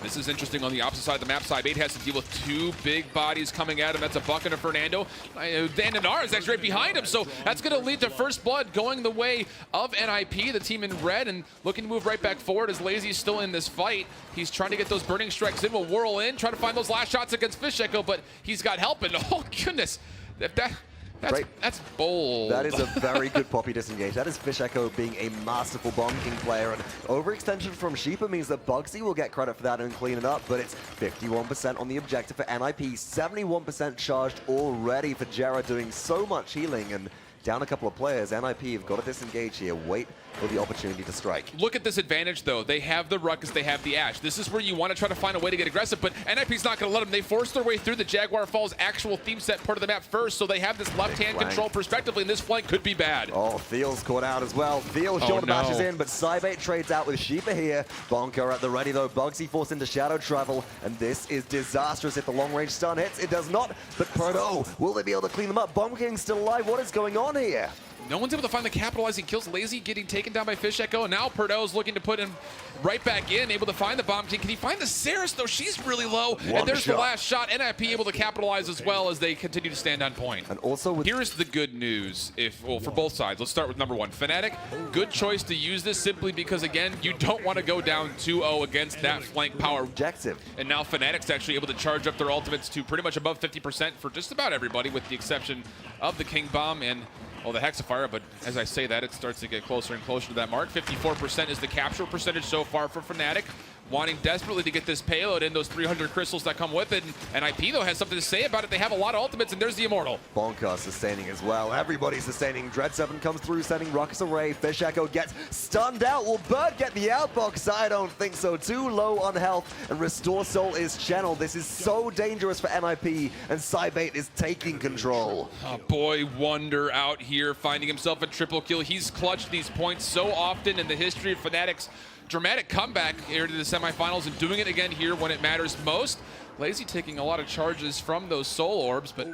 [SPEAKER 10] This is interesting on the opposite side of the map. Cybate has to deal with 2 big bodies coming at him. That's a Buck and a Fernando. Dandanar is actually right behind him, so that's going to lead to First Blood going the way of NIP, the team in red, and looking to move right back forward as Lazy's still in this fight. He's trying to get those burning strikes in, will whirl in, try to find those last shots against Fish Echo, but he's got help, and oh goodness, that's bold.
[SPEAKER 1] That is a very good Poppy disengage. That is Fish Echo being a masterful Bomb King player, and overextension from Sheepa means that Bugzy will get credit for that and clean it up, but it's 51% on the objective for NIP, 71% charged already for Jera, doing so much healing, and down a couple of players. NIP have got to disengage here, wait for the opportunity to strike.
[SPEAKER 10] Look at this advantage, though. They have the Ruckus, they have the Ash. This is where you want to try to find a way to get aggressive, but NIP's not going to let them. They force their way through the Jaguar Falls actual theme set part of the map first, so they have this left-hand control perspectively, and this flank could be bad.
[SPEAKER 1] Oh, Theo's caught out as well. Theo shoulder bashes in, but Cybate trades out with Sheepa here. Bonker at the ready, though. Bugzy forced into Shadow Travel, and this is disastrous if the long-range stun hits. It does not, but Perdo, will they be able to clean them up? Bomb King's still alive. What is going on here?
[SPEAKER 10] No one's able to find the capitalizing kills. Lazy getting taken down by Fish Echo, and now Purdo's looking to put him right back in, able to find the Bomb King. Can he find the Saris, though? She's really low, and there's the last shot. NIP able to capitalize as well as they continue to stand on point.
[SPEAKER 5] And also
[SPEAKER 10] here's the good news, for both sides. Let's start with number one. Fnatic, good choice to use this simply because, again, you don't want to go down 2-0 against that flank power.
[SPEAKER 5] Objective.
[SPEAKER 10] And now Fnatic's actually able to charge up their ultimates to pretty much above 50% for just about everybody, with the exception of the King Bomb and the Hexafire, but as I say that, it starts to get closer and closer to that mark. 54% is the capture percentage so far for Fnatic, wanting desperately to get this payload and those 300 crystals that come with it. And NIP, though, has something to say about it. They have a lot of ultimates, and there's the Immortal.
[SPEAKER 5] Bonka sustaining as well. Everybody's sustaining. Dread7 comes through, sending Ruckus Array. Fish Echo gets stunned out. Will Bird get the outbox? I don't think so. Too low on health, and Restore Soul is channeled. This is so dangerous for NIP, and Cybate is taking control.
[SPEAKER 10] Oh boy, Wonder out here, finding himself a triple kill. He's clutched these points so often in the history of Fnatic's dramatic comeback here to the semifinals, and doing it again here when it matters most. Lazy taking a lot of charges from those soul orbs, but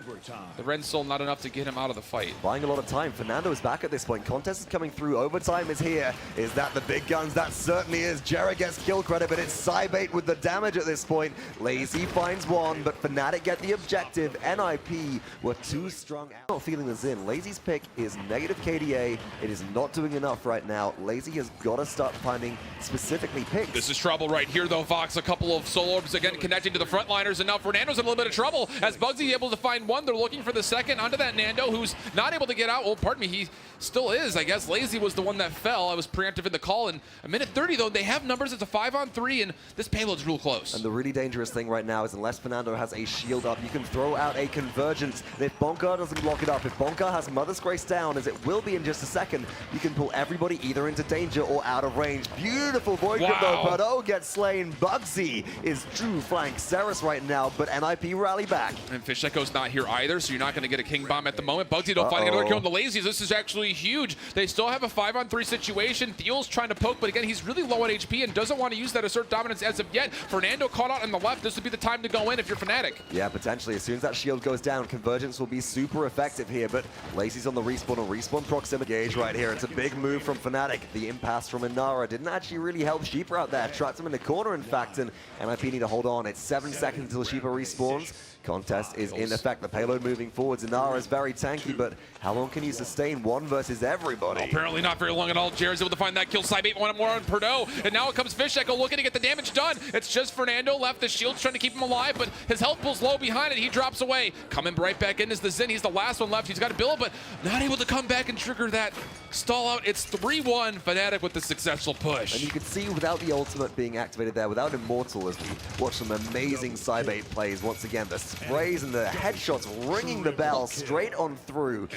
[SPEAKER 10] the Ren Soul not enough to get him out of the fight.
[SPEAKER 5] Buying a lot of time. Fernando is back at this point. Contest is coming through. Overtime is here. Is that the big guns? That certainly is. Jera gets kill credit, but it's Cybate with the damage at this point. Lazy finds one, but Fnatic get the objective. NIP were too strong. I'm not feeling this in. Lazy's pick is negative KDA. It is not doing enough right now. Lazy has got to start finding specifically picks.
[SPEAKER 10] This is trouble right here, though, Fox. A couple of soul orbs again connecting to the frontliners, and now Fernando's in a little bit of trouble as Bugzy able to find one. They're looking for the second onto that Nando, who's not able to get out. Well, pardon me, he still is. I guess Lazy was the one that fell. I was preemptive in the call. In a minute 30, though, they have numbers. It's a 5-on-3, and this payload's real close.
[SPEAKER 5] And the really dangerous thing right now is unless Fernando has a shield up, you can throw out a convergence. And if Bonka doesn't block it up, if Bonka has Mother's Grace down, as it will be in just a second, you can pull everybody either into danger or out of range. Beautiful Void Grip, though. Purdo gets slain. Bugzy is true flank Ceres right now, but NIP rally back.
[SPEAKER 10] And Fish Echo's not here either, so you're not going to get a King Bomb at the moment. Bugzy don't find another kill on the Lazies. This is actually huge. They still have a 5-on-3 situation. Theel's trying to poke, but again, he's really low on HP and doesn't want to use that assert dominance as of yet. Fernando caught out on the left. This would be the time to go in if you're Fnatic.
[SPEAKER 5] Yeah, potentially. As soon as that shield goes down, Convergence will be super effective here, but Lazy's on the respawn and respawn proximity gauge right here. It's a big move from Fnatic. The impasse from Inara didn't actually really help Sheeper out there. Trapped him in the corner, in fact, and NIP need to hold on. It's 7 seconds until Sheeper respawns. Contest is in effect. The payload moving forwards. Inara is very tanky, but how long can you sustain one versus everybody?
[SPEAKER 10] Well, apparently not very long at all. Jared's able to find that kill. Cybate one more on Purdo, and now it comes Fish Echo looking to get the damage done. It's just Fernando left. The shield's trying to keep him alive, but his health pool's low behind it. He drops away. Coming right back in is the Zen. He's the last one left. He's got a build, but not able to come back and trigger that stall out. It's 3-1 Fnatic with the successful push.
[SPEAKER 5] And you can see without the ultimate being activated there, without Immortal, as we watch some amazing Cybate plays once again. The sprays and the headshots ringing the bell straight on through.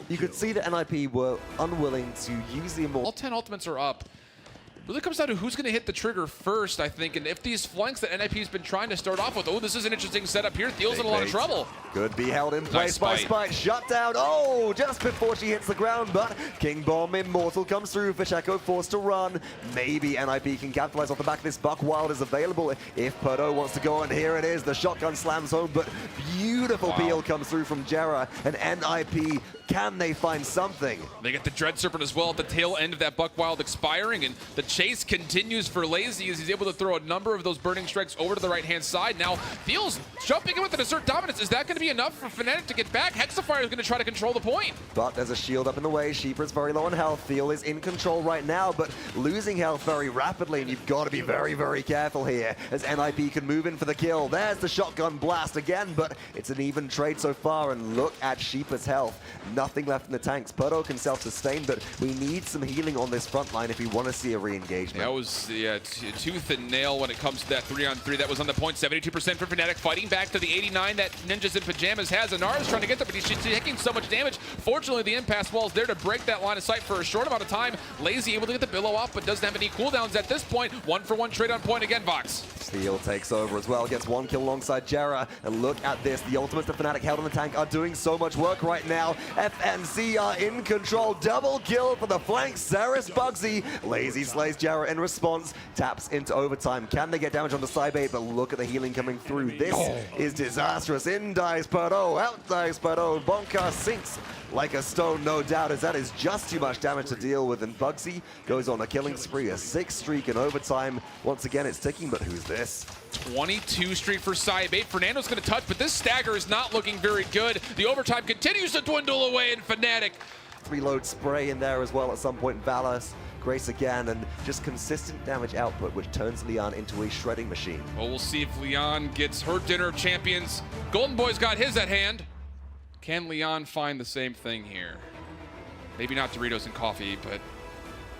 [SPEAKER 5] You could see that NIP were unwilling to use the Immortal.
[SPEAKER 10] All 10 ultimates are up. Really comes down to who's going to hit the trigger first, I think, and if these flanks that NIP's been trying to start off with. Oh, this is an interesting setup here. Theel's in a lot of trouble.
[SPEAKER 5] Could be held in place by Spite. Shut down. Oh, just before she hits the ground, but King Bomb Immortal comes through. Fish Echo forced to run. Maybe NIP can capitalize off the back of this. Buck Wild is available if Purdo wants to go on. Here it is. The shotgun slams home, but beautiful peel comes through from Jera, and NIP, can they find something?
[SPEAKER 10] They get the Dread Serpent as well at the tail end of that Buck Wild expiring, and the chase continues for Lazy as he's able to throw a number of those burning strikes over to the right-hand side. Now, Theel's jumping in with an assert dominance. Is that going to be enough for Fnatic to get back? Hexafire is going to try to control the point.
[SPEAKER 5] But there's a shield up in the way. Sheeper's very low on health. Thiel is in control right now, but losing health very rapidly, and you've got to be very, very careful here as NIP can move in for the kill. There's the shotgun blast again, but it's an even trade so far, and look at Sheeper's health. Nothing left in the tanks. Purdo can self-sustain, but we need some healing on this front line if we want to see a re-engagement.
[SPEAKER 10] That was tooth and nail when it comes to that 3-on-3. That was on the point. 72% for Fnatic, fighting back to the 89 that Ninjas in Pyjamas has. Inara's trying to get there, but he's just taking so much damage. Fortunately, the impasse wall is there to break that line of sight for a short amount of time. Lazy able to get the billow off, but doesn't have any cooldowns at this point. 1-for-1 trade on point again, Vox.
[SPEAKER 5] Steel takes over as well, gets one kill alongside Jera, and look at this. The ultimates that Fnatic held on the tank are doing so much work right now. FNC are in control. Double kill for the flank. Ceres, Bugzy. Lazy slays Jara in response. Taps into overtime. Can they get damage on the side bait? But look at the healing coming through. This is disastrous. In dies Perdo. Out dies Perdo. Bonka sinks like a stone, no doubt, as that is just too much damage to deal with. And Bugzy goes on a killing spree, a 6th streak in overtime. Once again, it's ticking, but who's this?
[SPEAKER 10] 22 streak for Cybate. Fernando's going to touch, but this stagger is not looking very good. The overtime continues to dwindle away in Fnatic.
[SPEAKER 5] Reload spray in there as well at some point. Valis, Grace again, and just consistent damage output, which turns Leon into a shredding machine.
[SPEAKER 10] Well, we'll see if Leon gets her dinner of champions. Golden Boy's got his at hand. Can Leon find the same thing here? Maybe not Doritos and coffee, but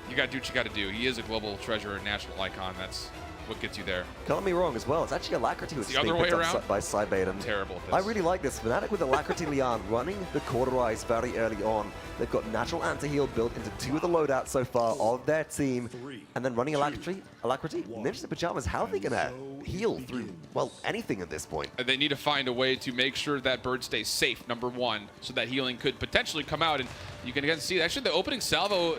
[SPEAKER 10] you got to do what you got to do. He is a global treasure and national icon. That's what gets you there.
[SPEAKER 5] Don't get me wrong as well. It's actually Alacrity who's
[SPEAKER 10] the other way around
[SPEAKER 5] by Cybate. And
[SPEAKER 10] terrible at this.
[SPEAKER 5] I really like this. Fnatic with Alacrity Leon running the Cauterize very early on. They've got natural anti-heal built into 2 of the loadouts so far of their team. And then running Alacrity. Ninjas and Pyjamas, how are they going to heal through, well, anything at this point?
[SPEAKER 10] They need to find a way to make sure that Bird stays safe, number 1, so that healing could potentially come out. And you can again see, actually, the opening salvo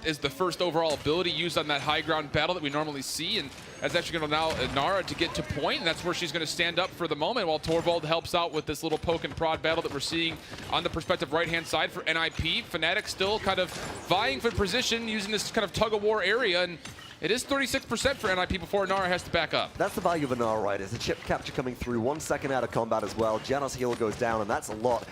[SPEAKER 10] is the first overall ability used on that high ground battle that we normally see, and that's actually going to allow Nara to get to point, and that's where she's going to stand up for the moment while Torvald helps out with this little poke and prod battle that we're seeing on the perspective right-hand side for NIP. Fnatic still kind of vying for position using this kind of tug-of-war area, and it is 36% for NIP before Nara has to back up.
[SPEAKER 5] That's the value of a Nara, right? Is the chip capture coming through, 1 second out of combat as well. Janus heal goes down, and that's a lot.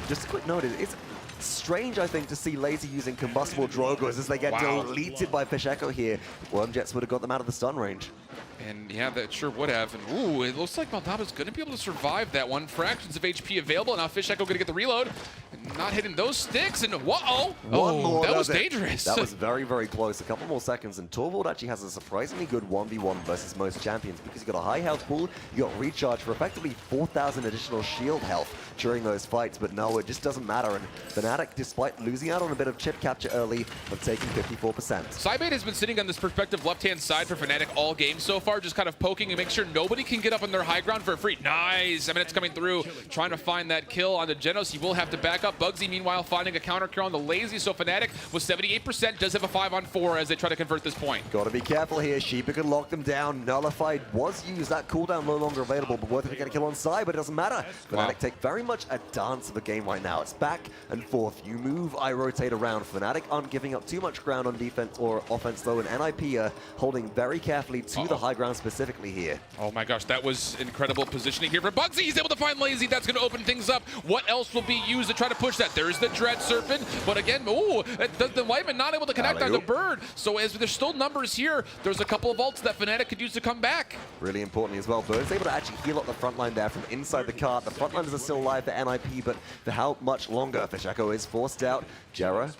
[SPEAKER 5] Just a quick note, it's strange, I think, to see Lazy using combustible Drogos as they get deleted by Fish Echo here. Wormjets would have got them out of the stun range.
[SPEAKER 10] And yeah, that sure would have. And ooh, it looks like Moldaba's going to be able to survive that one. Fractions of HP available. Now Fish Echo going to get the reload. And not hitting those sticks. And whoa!
[SPEAKER 5] One more,
[SPEAKER 10] that was dangerous.
[SPEAKER 5] That was very, very close. A couple more seconds. And Torvald actually has a surprisingly good 1v1 versus most champions because you've got a high health pool. You got recharge for effectively 4,000 additional shield health during those fights. But no, it just doesn't matter. And Fnatic, despite losing out on a bit of chip capture early, are taking 54%.
[SPEAKER 10] Cybate has been sitting on this perspective left-hand side for Fnatic all game so far, just kind of poking and make sure nobody can get up on their high ground for free. Nice! I mean, it's coming through, trying to find that kill on the Genos. He will have to back up. Bugzy, meanwhile, finding a counter kill on the Lazy. So Fnatic, with 78%, does have a 5-on-4 as they try to convert this point.
[SPEAKER 5] Got to be careful here. Sheepa can lock them down. Nullified was used. That cooldown no longer available, but worth it to get a kill on side, but it doesn't matter. Fnatic take very much a dance of the game right now. It's back and forth. You move, I rotate around. Fnatic aren't giving up too much ground on defense or offense, though, and NIP are holding very carefully to the high ground specifically here.
[SPEAKER 10] Oh my gosh, that was incredible positioning here for Bugzy. He's able to find Lazy. That's going to open things up. What else will be used to try to push that? There's the Dread Serpent, but again, ooh, the Lightman not able to connect on the Bird. So as there's still numbers here, there's a couple of ults that Fnatic could use to come back.
[SPEAKER 5] Really importantly as well, Bird's able to actually heal up the front line there from inside the cart. The front liners are still alive for NIP, but for how much longer? Fish Echo is forced out. Jera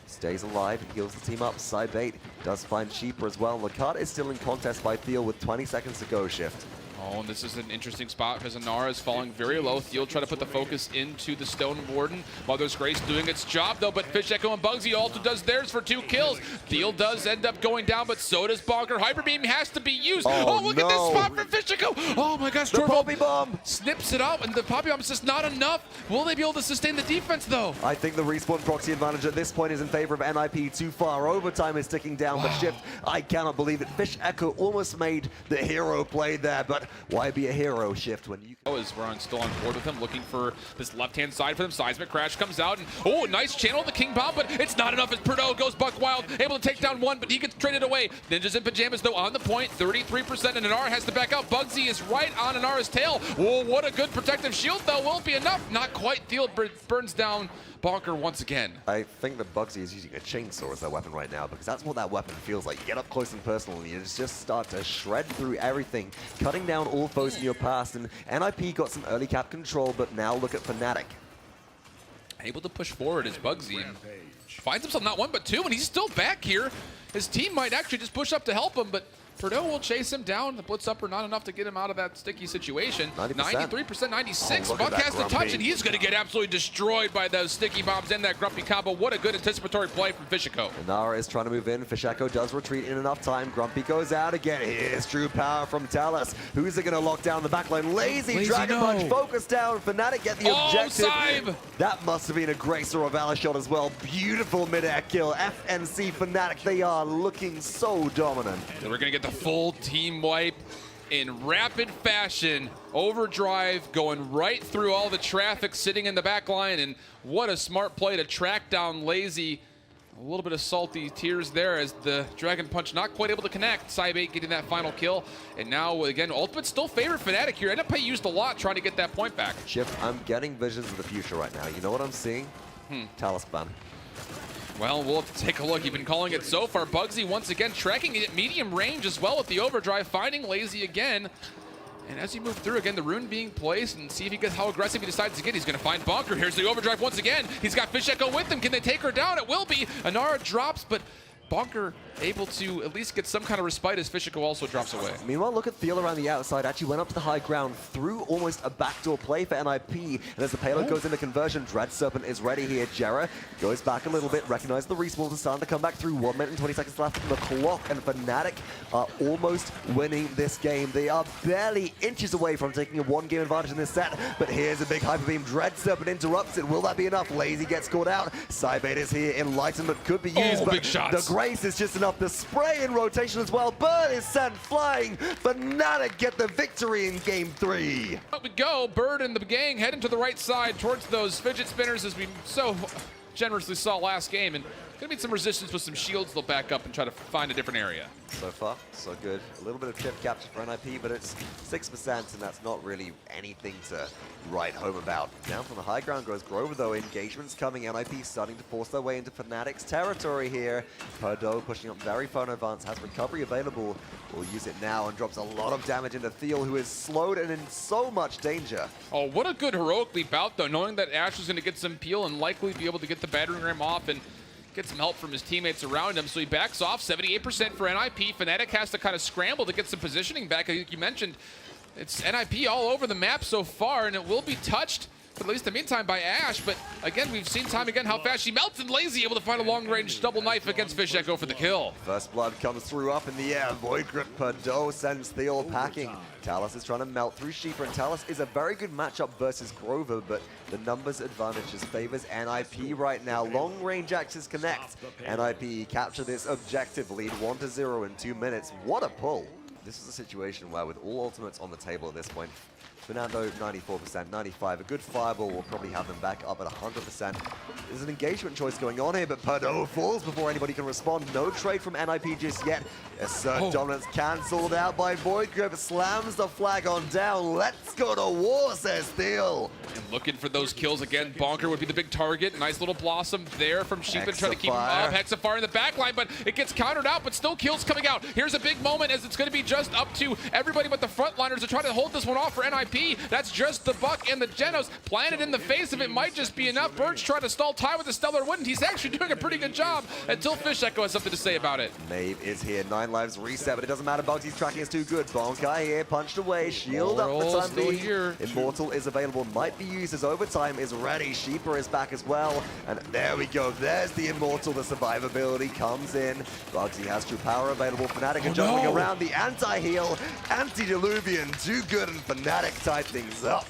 [SPEAKER 5] stays alive and heals the team up. Cybate does find Sheepa as well. The cart is still in contest by Thiel with 20 seconds to go. Shift.
[SPEAKER 10] Oh, and this is an interesting spot because Nara is falling very low. Thiel trying to put the focus into the Stone Warden. Mother's Grace doing its job, though, but Fish Echo and Bugzy also does theirs for 2 kills. Thiel does end up going down, but so does Bonker. Hyper Beam has to be used. Oh, look at this spot for Fish Echo. Oh, my gosh.
[SPEAKER 5] The Poppy Bomb
[SPEAKER 10] snips it out, and the Poppy Bomb is just not enough. Will they be able to sustain the defense, though?
[SPEAKER 5] I think the respawn proxy advantage at this point is in favor of NIP too far. Overtime is ticking down, but Shift, I cannot believe it. Fish Echo almost made the hero play there, but why be a hero? Shift when you
[SPEAKER 10] we're still on board with him, looking for this left-hand side for them. Seismic Crash comes out, and oh, nice channel the King Bomb, but it's not enough as Perdo goes buck wild, able to take down one, but he gets traded away. Ninjas and Pyjamas, though, on the point, 33%, and Inara has to back out. Bugzy is right on Inara's tail. Whoa, what a good protective shield, though. Won't be enough. Not quite. Thiel burns down Bonker once again.
[SPEAKER 5] I think that Bugzy is using a chainsaw as their weapon right now, because that's what that weapon feels like. You get up close and personal, and you just start to shred through everything, cutting down all foes in your past. And NIP got some early cap control, but now look at Fnatic.
[SPEAKER 10] Able to push forward as Bugzy finds himself not 1 but 2, and he's still back here. His team might actually just push up to help him, but Purdue will chase him down. The blitz upper not enough to get him out of that sticky situation.
[SPEAKER 5] 90%.
[SPEAKER 10] 93%, 96.
[SPEAKER 5] Oh,
[SPEAKER 10] Buck has to touch, and he's going to get absolutely destroyed by those sticky bombs and that grumpy combo. What a good anticipatory play from Fishiko.
[SPEAKER 5] Nara is trying to move in. Fisheko does retreat in enough time. Grumpy goes out again. Here's true power from Talus. Who's it going to lock down the backline? Lazy Dragon Punch, focus down. Fnatic get the objective.
[SPEAKER 10] Saib.
[SPEAKER 5] That must have been a Grace or a Valor shot as well. Beautiful mid-air kill. FNC Fnatic, they are looking so dominant.
[SPEAKER 10] And we're going to get the full team wipe in rapid fashion. Overdrive going right through all the traffic sitting in the back line, and what a smart play to track down Lazy. A little bit of salty tears there as the Dragon Punch not quite able to connect. Saib getting that final kill, and now again Ultimate still favored Fnatic here. NP used a lot trying to get that point back.
[SPEAKER 5] Chip, I'm getting visions of the future right now. You know what I'm seeing? Talus ban.
[SPEAKER 10] Well, we'll have to take a look. You've been calling it so far. Bugzy once again tracking it at medium range as well with the overdrive, finding Lazy again. And as you move through, again, the rune being placed, and see if he gets how aggressive he decides to get. He's going to find Bonker. Here's the overdrive once again. He's got Fisheko with him. Can they take her down? It will be. Anara drops, but Bonker able to at least get some kind of respite as Fisheko also drops away.
[SPEAKER 5] Meanwhile, look at Thiel around the outside. Actually went up to the high ground, through almost a backdoor play for NIP. And as the payload goes into conversion, Dread Serpent is ready here. Jera goes back a little bit, recognizes the respawns are starting to come back through. 1 minute and 20 seconds left on the clock, and Fnatic are almost winning this game. They are barely inches away from taking a 1-game advantage in this set, but here's a big Hyper Beam. Dread Serpent interrupts it. Will that be enough? Lazy gets caught out. Saib is here. Enlightenment could be used, but
[SPEAKER 10] big shots.
[SPEAKER 5] the Grace is just enough. The spray in rotation as well. Bird is sent flying. Fnatic get the victory in game 3.
[SPEAKER 10] Up we go. Bird and the gang heading to the right side towards those fidget spinners as we so generously saw last game. And gonna be some resistance with some shields. They'll back up and try to find a different area.
[SPEAKER 5] So far, so good. A little bit of chip capture for NIP, but it's 6%, and that's not really anything to write home about. Down from the high ground goes Grover, though. Engagements coming. NIP starting to force their way into Fnatic's territory here. Purdue pushing up very far in advance, has recovery available. Will use it now and drops a lot of damage into Thiel, who is slowed and in so much danger.
[SPEAKER 10] Oh, what a good heroic leap out, though, knowing that Ash was going to get some peel and likely be able to get the battering ram off and get some help from his teammates around him. So he backs off, 78% for NIP. Fnatic has to kind of scramble to get some positioning back. I think you mentioned it's NIP all over the map so far, and it will be touched, at least in the meantime, by Ash. But again, we've seen time again how fast she melts, and Lazy able to find a long-range double knife against Fisheko for the kill.
[SPEAKER 5] First blood comes through up in the air. Void Grip Purdue sends Thiel packing. Talus is trying to melt through Sheeper, and Talus is a very good matchup versus Grover, but the numbers advantage just favors NIP right now. Long-range axes connect. NIP capture this objective lead 1-0 in 2 minutes. What a pull. This is a situation where with all ultimates on the table at this point, Fernando 94%, 95. A good fireball will probably have them back up at 100%. There's an engagement choice going on here, but Purdue falls before anybody can respond. No trade from NIP just yet. Assert dominance cancelled out by Void Grip. Slams the flag on down. Let's go to war, says Thiel.
[SPEAKER 10] And looking for those kills again. Bonker would be the big target. Nice little blossom there from Sheepan trying to keep him up. Hexafire in the back line, but it gets countered out, but still kills coming out. Here's a big moment as it's going to be just up to everybody but the frontliners to try to hold this one off for NIP. That's just the Buck and the Genos planted in the face of it. Might just be enough. Birch trying to stall time with the Stellar wouldn't. He's actually doing a pretty good job until Fisheko has something to say about it.
[SPEAKER 5] Maeve is here. 9 lives reset, but it doesn't matter. Bugsy's tracking is too good. Bonkai here, punched away. Shield up for time being.
[SPEAKER 10] Here.
[SPEAKER 5] Immortal is available. Might be used as overtime is ready. Sheeper is back as well. And there we go. There's the Immortal. The survivability comes in. Bugsy has true power available. Fnatic are juggling around the anti-heal. Antediluvian. Too good, and Fnatic tied things up.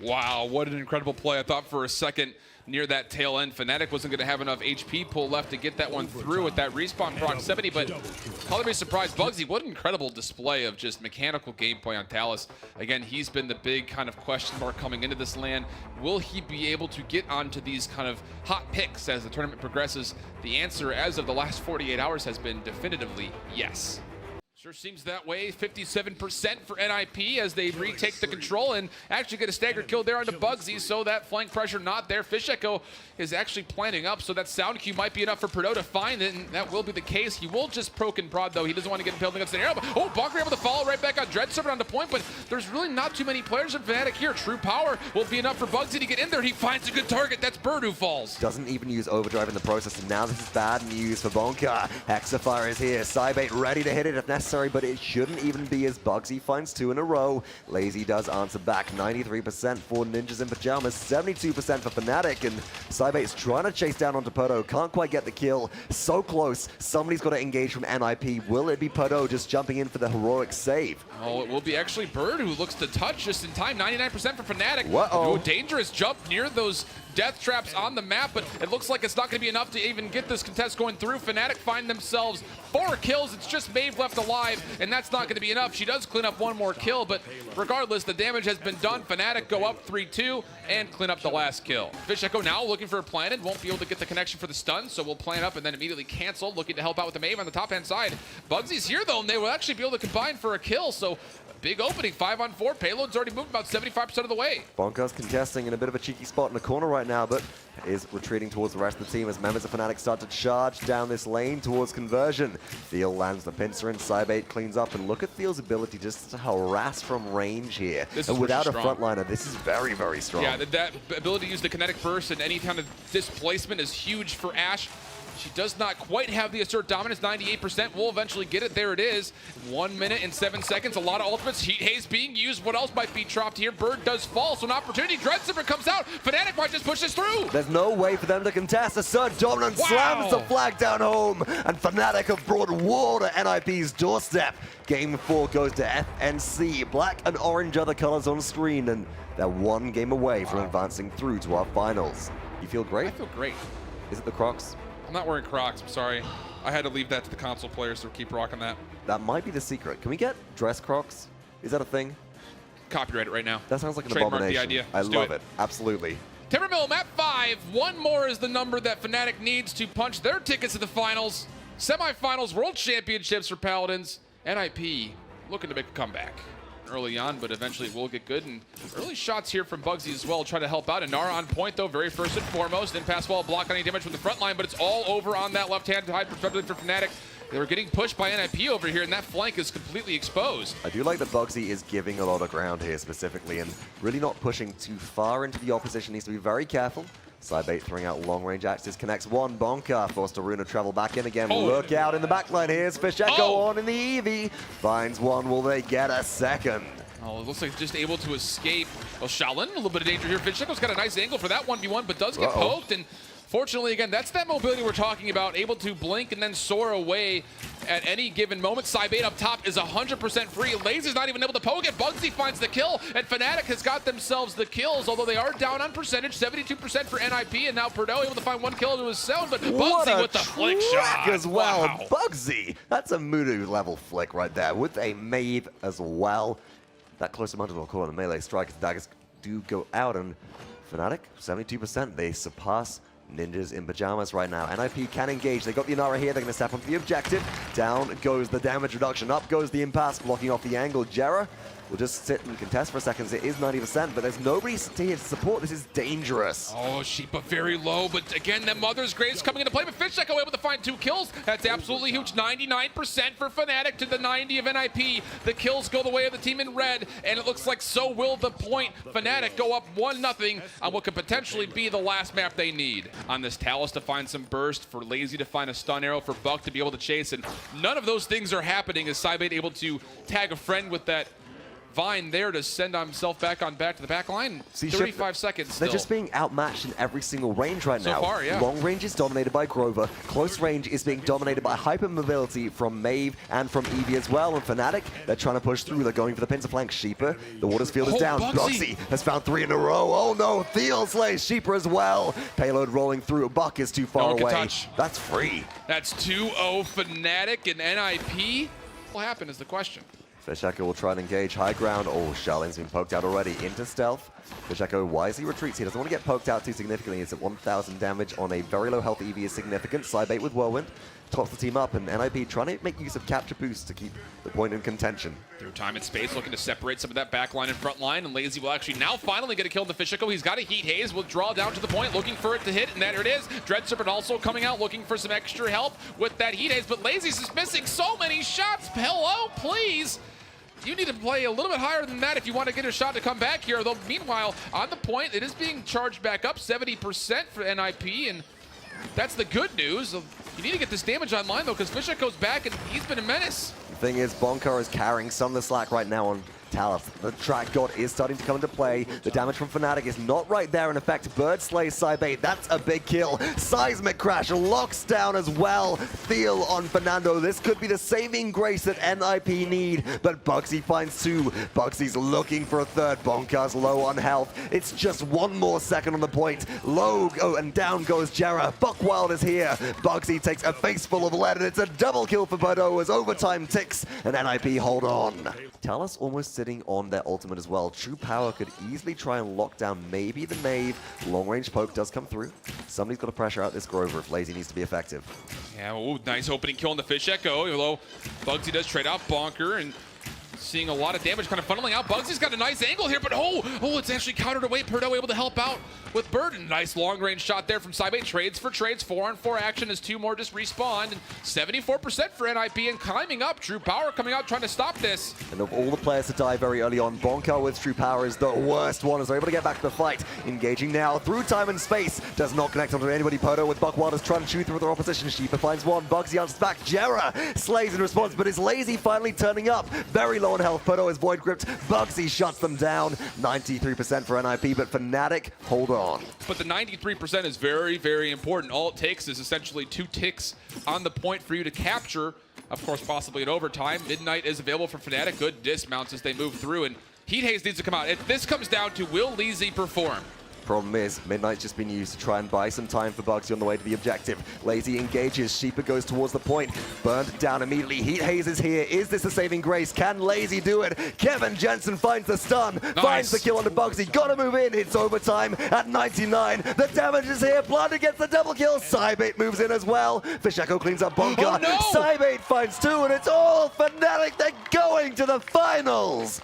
[SPEAKER 10] Wow, what an incredible play. I thought for a second near that tail end, Fnatic wasn't going to have enough HP pull left to get that one through with that respawn proximity, but probably be surprised. Bugzy, what an incredible display of just mechanical gameplay on Talus. Again, he's been the big kind of question mark coming into this land. Will he be able to get onto these kind of hot picks as the tournament progresses? The answer as of the last 48 hours has been definitively yes. Sure seems that way. 57% for NIP as they retake the control and actually get a staggered kill there onto Bugzy, so that flank pressure not there. Fisheko is actually planning up, so that sound cue might be enough for Purdue to find it, and that will be the case. He will just proc and prod, though. He doesn't want to get impaled against the arrow. Oh, Bonker able to follow right back on Dread Serpent onto point, but there's really not too many players in Fnatic here. True power will be enough for Bugzy to get in there. He finds a good target. That's Bird who falls.
[SPEAKER 5] Doesn't even use overdrive in the process, and now this is bad news for Bonker. Hexafire is here. Cybate ready to hit it if necessary. necessary, but it shouldn't even be as Bugzy finds 2 in a row. Lazy does answer back. 93% for Ninjas in Pyjamas, 72% for Fnatic, and Cybait's trying to chase down onto Podo. Can't quite get the kill. So close. Somebody's got to engage from NIP. Will it be Podo just jumping in for the heroic save?
[SPEAKER 10] Oh, it will be actually Bird who looks to touch just in time. 99% for Fnatic.
[SPEAKER 5] Uh-oh.
[SPEAKER 10] Dangerous jump near those death traps on the map, but it looks like it's not going to be enough to even get this contest going through. Fnatic find themselves 4 kills. It's just Maeve left alive, and that's not going to be enough. She does clean up 1 more kill, but regardless, the damage has been done. Fnatic go up 3-2 and clean up the last kill. Fish Echo now looking for a planted. Won't be able to get the connection for the stun, so we'll plant up and then immediately cancel, looking to help out with the Maeve on the top-hand side. Bugzy's here, though, and they will actually be able to combine for a kill, so big opening, 5-on-4. Payload's already moved about 75% of the way.
[SPEAKER 5] Bonka's contesting in a bit of a cheeky spot in the corner right now, but is retreating towards the rest of the team as members of Fnatic start to charge down this lane towards conversion. Theo lands the pincer and Cybate cleans up, and look at Theo's ability just to harass from range here. And without a frontliner, this is very, very strong.
[SPEAKER 10] Yeah, that ability to use the kinetic burst and any kind of displacement is huge for Ashe. She does not quite have the assert dominance, 98%. We'll eventually get it. There it is. 1 minute and 7 seconds. A lot of ultimates. Heat haze being used. What else might be dropped here? Bird does fall, so an opportunity. Dreadzipper comes out. Fnatic might just push this through.
[SPEAKER 5] There's no way for them to contest. Assert dominance slams the flag down home, and Fnatic have brought war to NIP's doorstep. Game 4 goes to FNC. Black and orange are the colors on screen, and they're 1 game away from advancing through to our finals. You feel great?
[SPEAKER 10] I feel great.
[SPEAKER 5] Is it the Crocs?
[SPEAKER 10] I'm not wearing Crocs, I'm sorry. I had to leave that to the console players, so keep rocking that.
[SPEAKER 5] That might be the secret. Can we get dress Crocs? Is that a thing?
[SPEAKER 10] Copyright it right now.
[SPEAKER 5] That sounds like an
[SPEAKER 10] Trademark
[SPEAKER 5] abomination.
[SPEAKER 10] the idea.
[SPEAKER 5] I
[SPEAKER 10] Let's do
[SPEAKER 5] love it. Absolutely.
[SPEAKER 10] Timbermill, map 5. 1 more is the number that Fnatic needs to punch their tickets to the finals. Semifinals, World Championships for Paladins. NIP looking to make a comeback early on, but eventually it will get good. And early shots here from Bugzy as well, try to help out. And Nara on point, though, very first and foremost. Didn't pass wall, block any damage from the front line, but it's all over on that left-hand side perspective for Fnatic. They were getting pushed by NIP over here, and that flank is completely exposed.
[SPEAKER 5] I do like that Bugzy is giving a lot of ground here specifically, and really not pushing too far into the opposition. Needs to be very careful. Cybate throwing out long-range axes, connects 1. Bonka forced to Runa travel back in again. Look out in the backline. Here's Fish Echo on in the Eevee. Finds 1. Will they get a second?
[SPEAKER 10] Oh, it looks like just able to escape. Well, Shaolin, a little bit of danger here. Fish Echo's got a nice angle for that 1v1, but does get poked. And fortunately, again, that's that mobility we're talking about. Able to blink and then soar away at any given moment. Cybate up top is 100% free. Lazy's not even able to poke it. Bugzy finds the kill, and Fnatic has got themselves the kills, although they are down on percentage. 72% for NIP, and now Perdot able to find 1 kill to his sound, but Bugzy with the flick shot
[SPEAKER 5] as well.
[SPEAKER 10] Wow.
[SPEAKER 5] Bugzy, that's a Mudu level flick right there with a Maeve as well. That close amount of call on a melee strike. Daggers do go out, and Fnatic, 72%. They surpass Ninjas in Pyjamas right now. NIP can engage. They got the Inara here. They're going to step onto the objective. Down goes the damage reduction. Up goes the impasse, blocking off the angle. Jera will just sit and contest for a second. It is 90%, but there's nobody here to support. This is dangerous.
[SPEAKER 10] Oh, Sheepa very low, but again, that Mother's Grace coming into play, but Fish Echo able to find 2 kills. That's absolutely huge. 99% for Fnatic to the 90 of NIP. The kills go the way of the team in red, and it looks like so will the point. Fnatic go up 1-0 on what could potentially be the last map they need. On this Talus to find some burst, for Lazy to find a stun arrow, for Buck to be able to chase, and none of those things are happening as Cybate able to tag a friend with that Vine there to send himself back to the back line.
[SPEAKER 5] See,
[SPEAKER 10] 35 seconds still.
[SPEAKER 5] They're just being outmatched in every single range right now.
[SPEAKER 10] So far, yeah.
[SPEAKER 5] Long range is dominated by Grover. Close range is being dominated by hypermobility from Maeve and from Eevee as well. And Fnatic, they're trying to push through. They're going for the pincer flank. Sheepa, the Waters field is down. Bugzy has found 3 in a row. Oh no, Theo slays Sheepa as well. Payload rolling through. Buck is too far away.
[SPEAKER 10] Touch.
[SPEAKER 5] That's free.
[SPEAKER 10] That's 2-0 Fnatic and NIP. What will happen is the question.
[SPEAKER 5] Fish Echo will try and engage high ground. Oh, Shaolin's been poked out already into stealth. Fish Echo wisely retreats. He doesn't want to get poked out too significantly. It's at 1,000 damage on a very low health Eevee is significant. Cybate with Whirlwind tops the team up, and NIP trying to make use of capture boost to keep the point in contention.
[SPEAKER 10] Through time and space, looking to separate some of that back line and front line, and Lazy will actually now finally get a kill in the Fish Echo. He's got a Heat Haze, will draw down to the point, looking for it to hit, and there it is. Dreadzipper also coming out, looking for some extra help with that Heat Haze, but Lazy's is missing so many shots. Hello, please. You need to play a little bit higher than that if you want to get a shot to come back here. Though, meanwhile, on the point, it is being charged back up, 70% for NIP, and that's the good news. You need to get this damage online, though, because Fish Echo's back, and he's been a menace.
[SPEAKER 1] The thing is, Bonka is carrying some of the slack right now on Talus. The track god is starting to come into play. The damage from Fnatic is not right there. In effect, Bird slays Cybate. That's a big kill. Seismic Crash locks down as well. Thiel on Fernando. This could be the saving grace that NIP need, but Bugzy finds two. Bugzy's looking for a third. Bonka's low on health. It's just one more second on the point. Low, and down goes Jera. Buckwild is here. Bugzy takes a face full of lead, and it's a double kill for Bordeaux as overtime ticks, and NIP hold on. Talus almost sitting on their ultimate as well. True Power could easily try and lock down maybe the Mave. Long-range poke does come through. Somebody's got to pressure out this Grover if Lazy needs to be effective.
[SPEAKER 10] Yeah, ooh, nice opening kill on the Fish Echo, although Bugzy does trade out Bonker and seeing a lot of damage kind of funneling out. Bugsy's got a nice angle here, but it's actually countered away. Purdue able to help out with Burden. Nice long-range shot there from Cybate. Trades for trades, 4-on-4 action as two more just respawned. And 74% for NIP and climbing up. True Power coming out trying to stop this.
[SPEAKER 1] And of all the players to die very early on, Bonka with True Power is the worst one as they're able to get back to the fight. Engaging now through time and space. Does not connect onto anybody. Poto with Buckwilders trying to chew through their opposition. Sheepa finds one. Bugsy answers back. Jera slays in response, but is Lazy finally turning up. Very low on health. Poto is void gripped. Bugsy shuts them down. 93% for NIP, but Fnatic hold on.
[SPEAKER 10] But the 93% is very, very important. All it takes is essentially 2 ticks on the point for you to capture. Of course, possibly in overtime. Midnight is available for Fnatic. Good dismounts as they move through, and Heat Haze needs to come out. This comes down to will Lazy perform?
[SPEAKER 1] Problem is, Midnight's just been used to try and buy some time for Bugzy on the way to the objective. Lazy engages, Sheepa goes towards the point, burned down immediately. Heat Haze is here. Is this a saving grace? Can Lazy do it? Kevin Jensen finds the stun, finds the kill on the Bugzy. Gotta move in. It's overtime at 99. The damage is here. Blunder gets the double kill. Cybate moves in as well. Fish Echo cleans up Bonka. Cybate finds 2, and it's all Fnatic. They're going to the finals.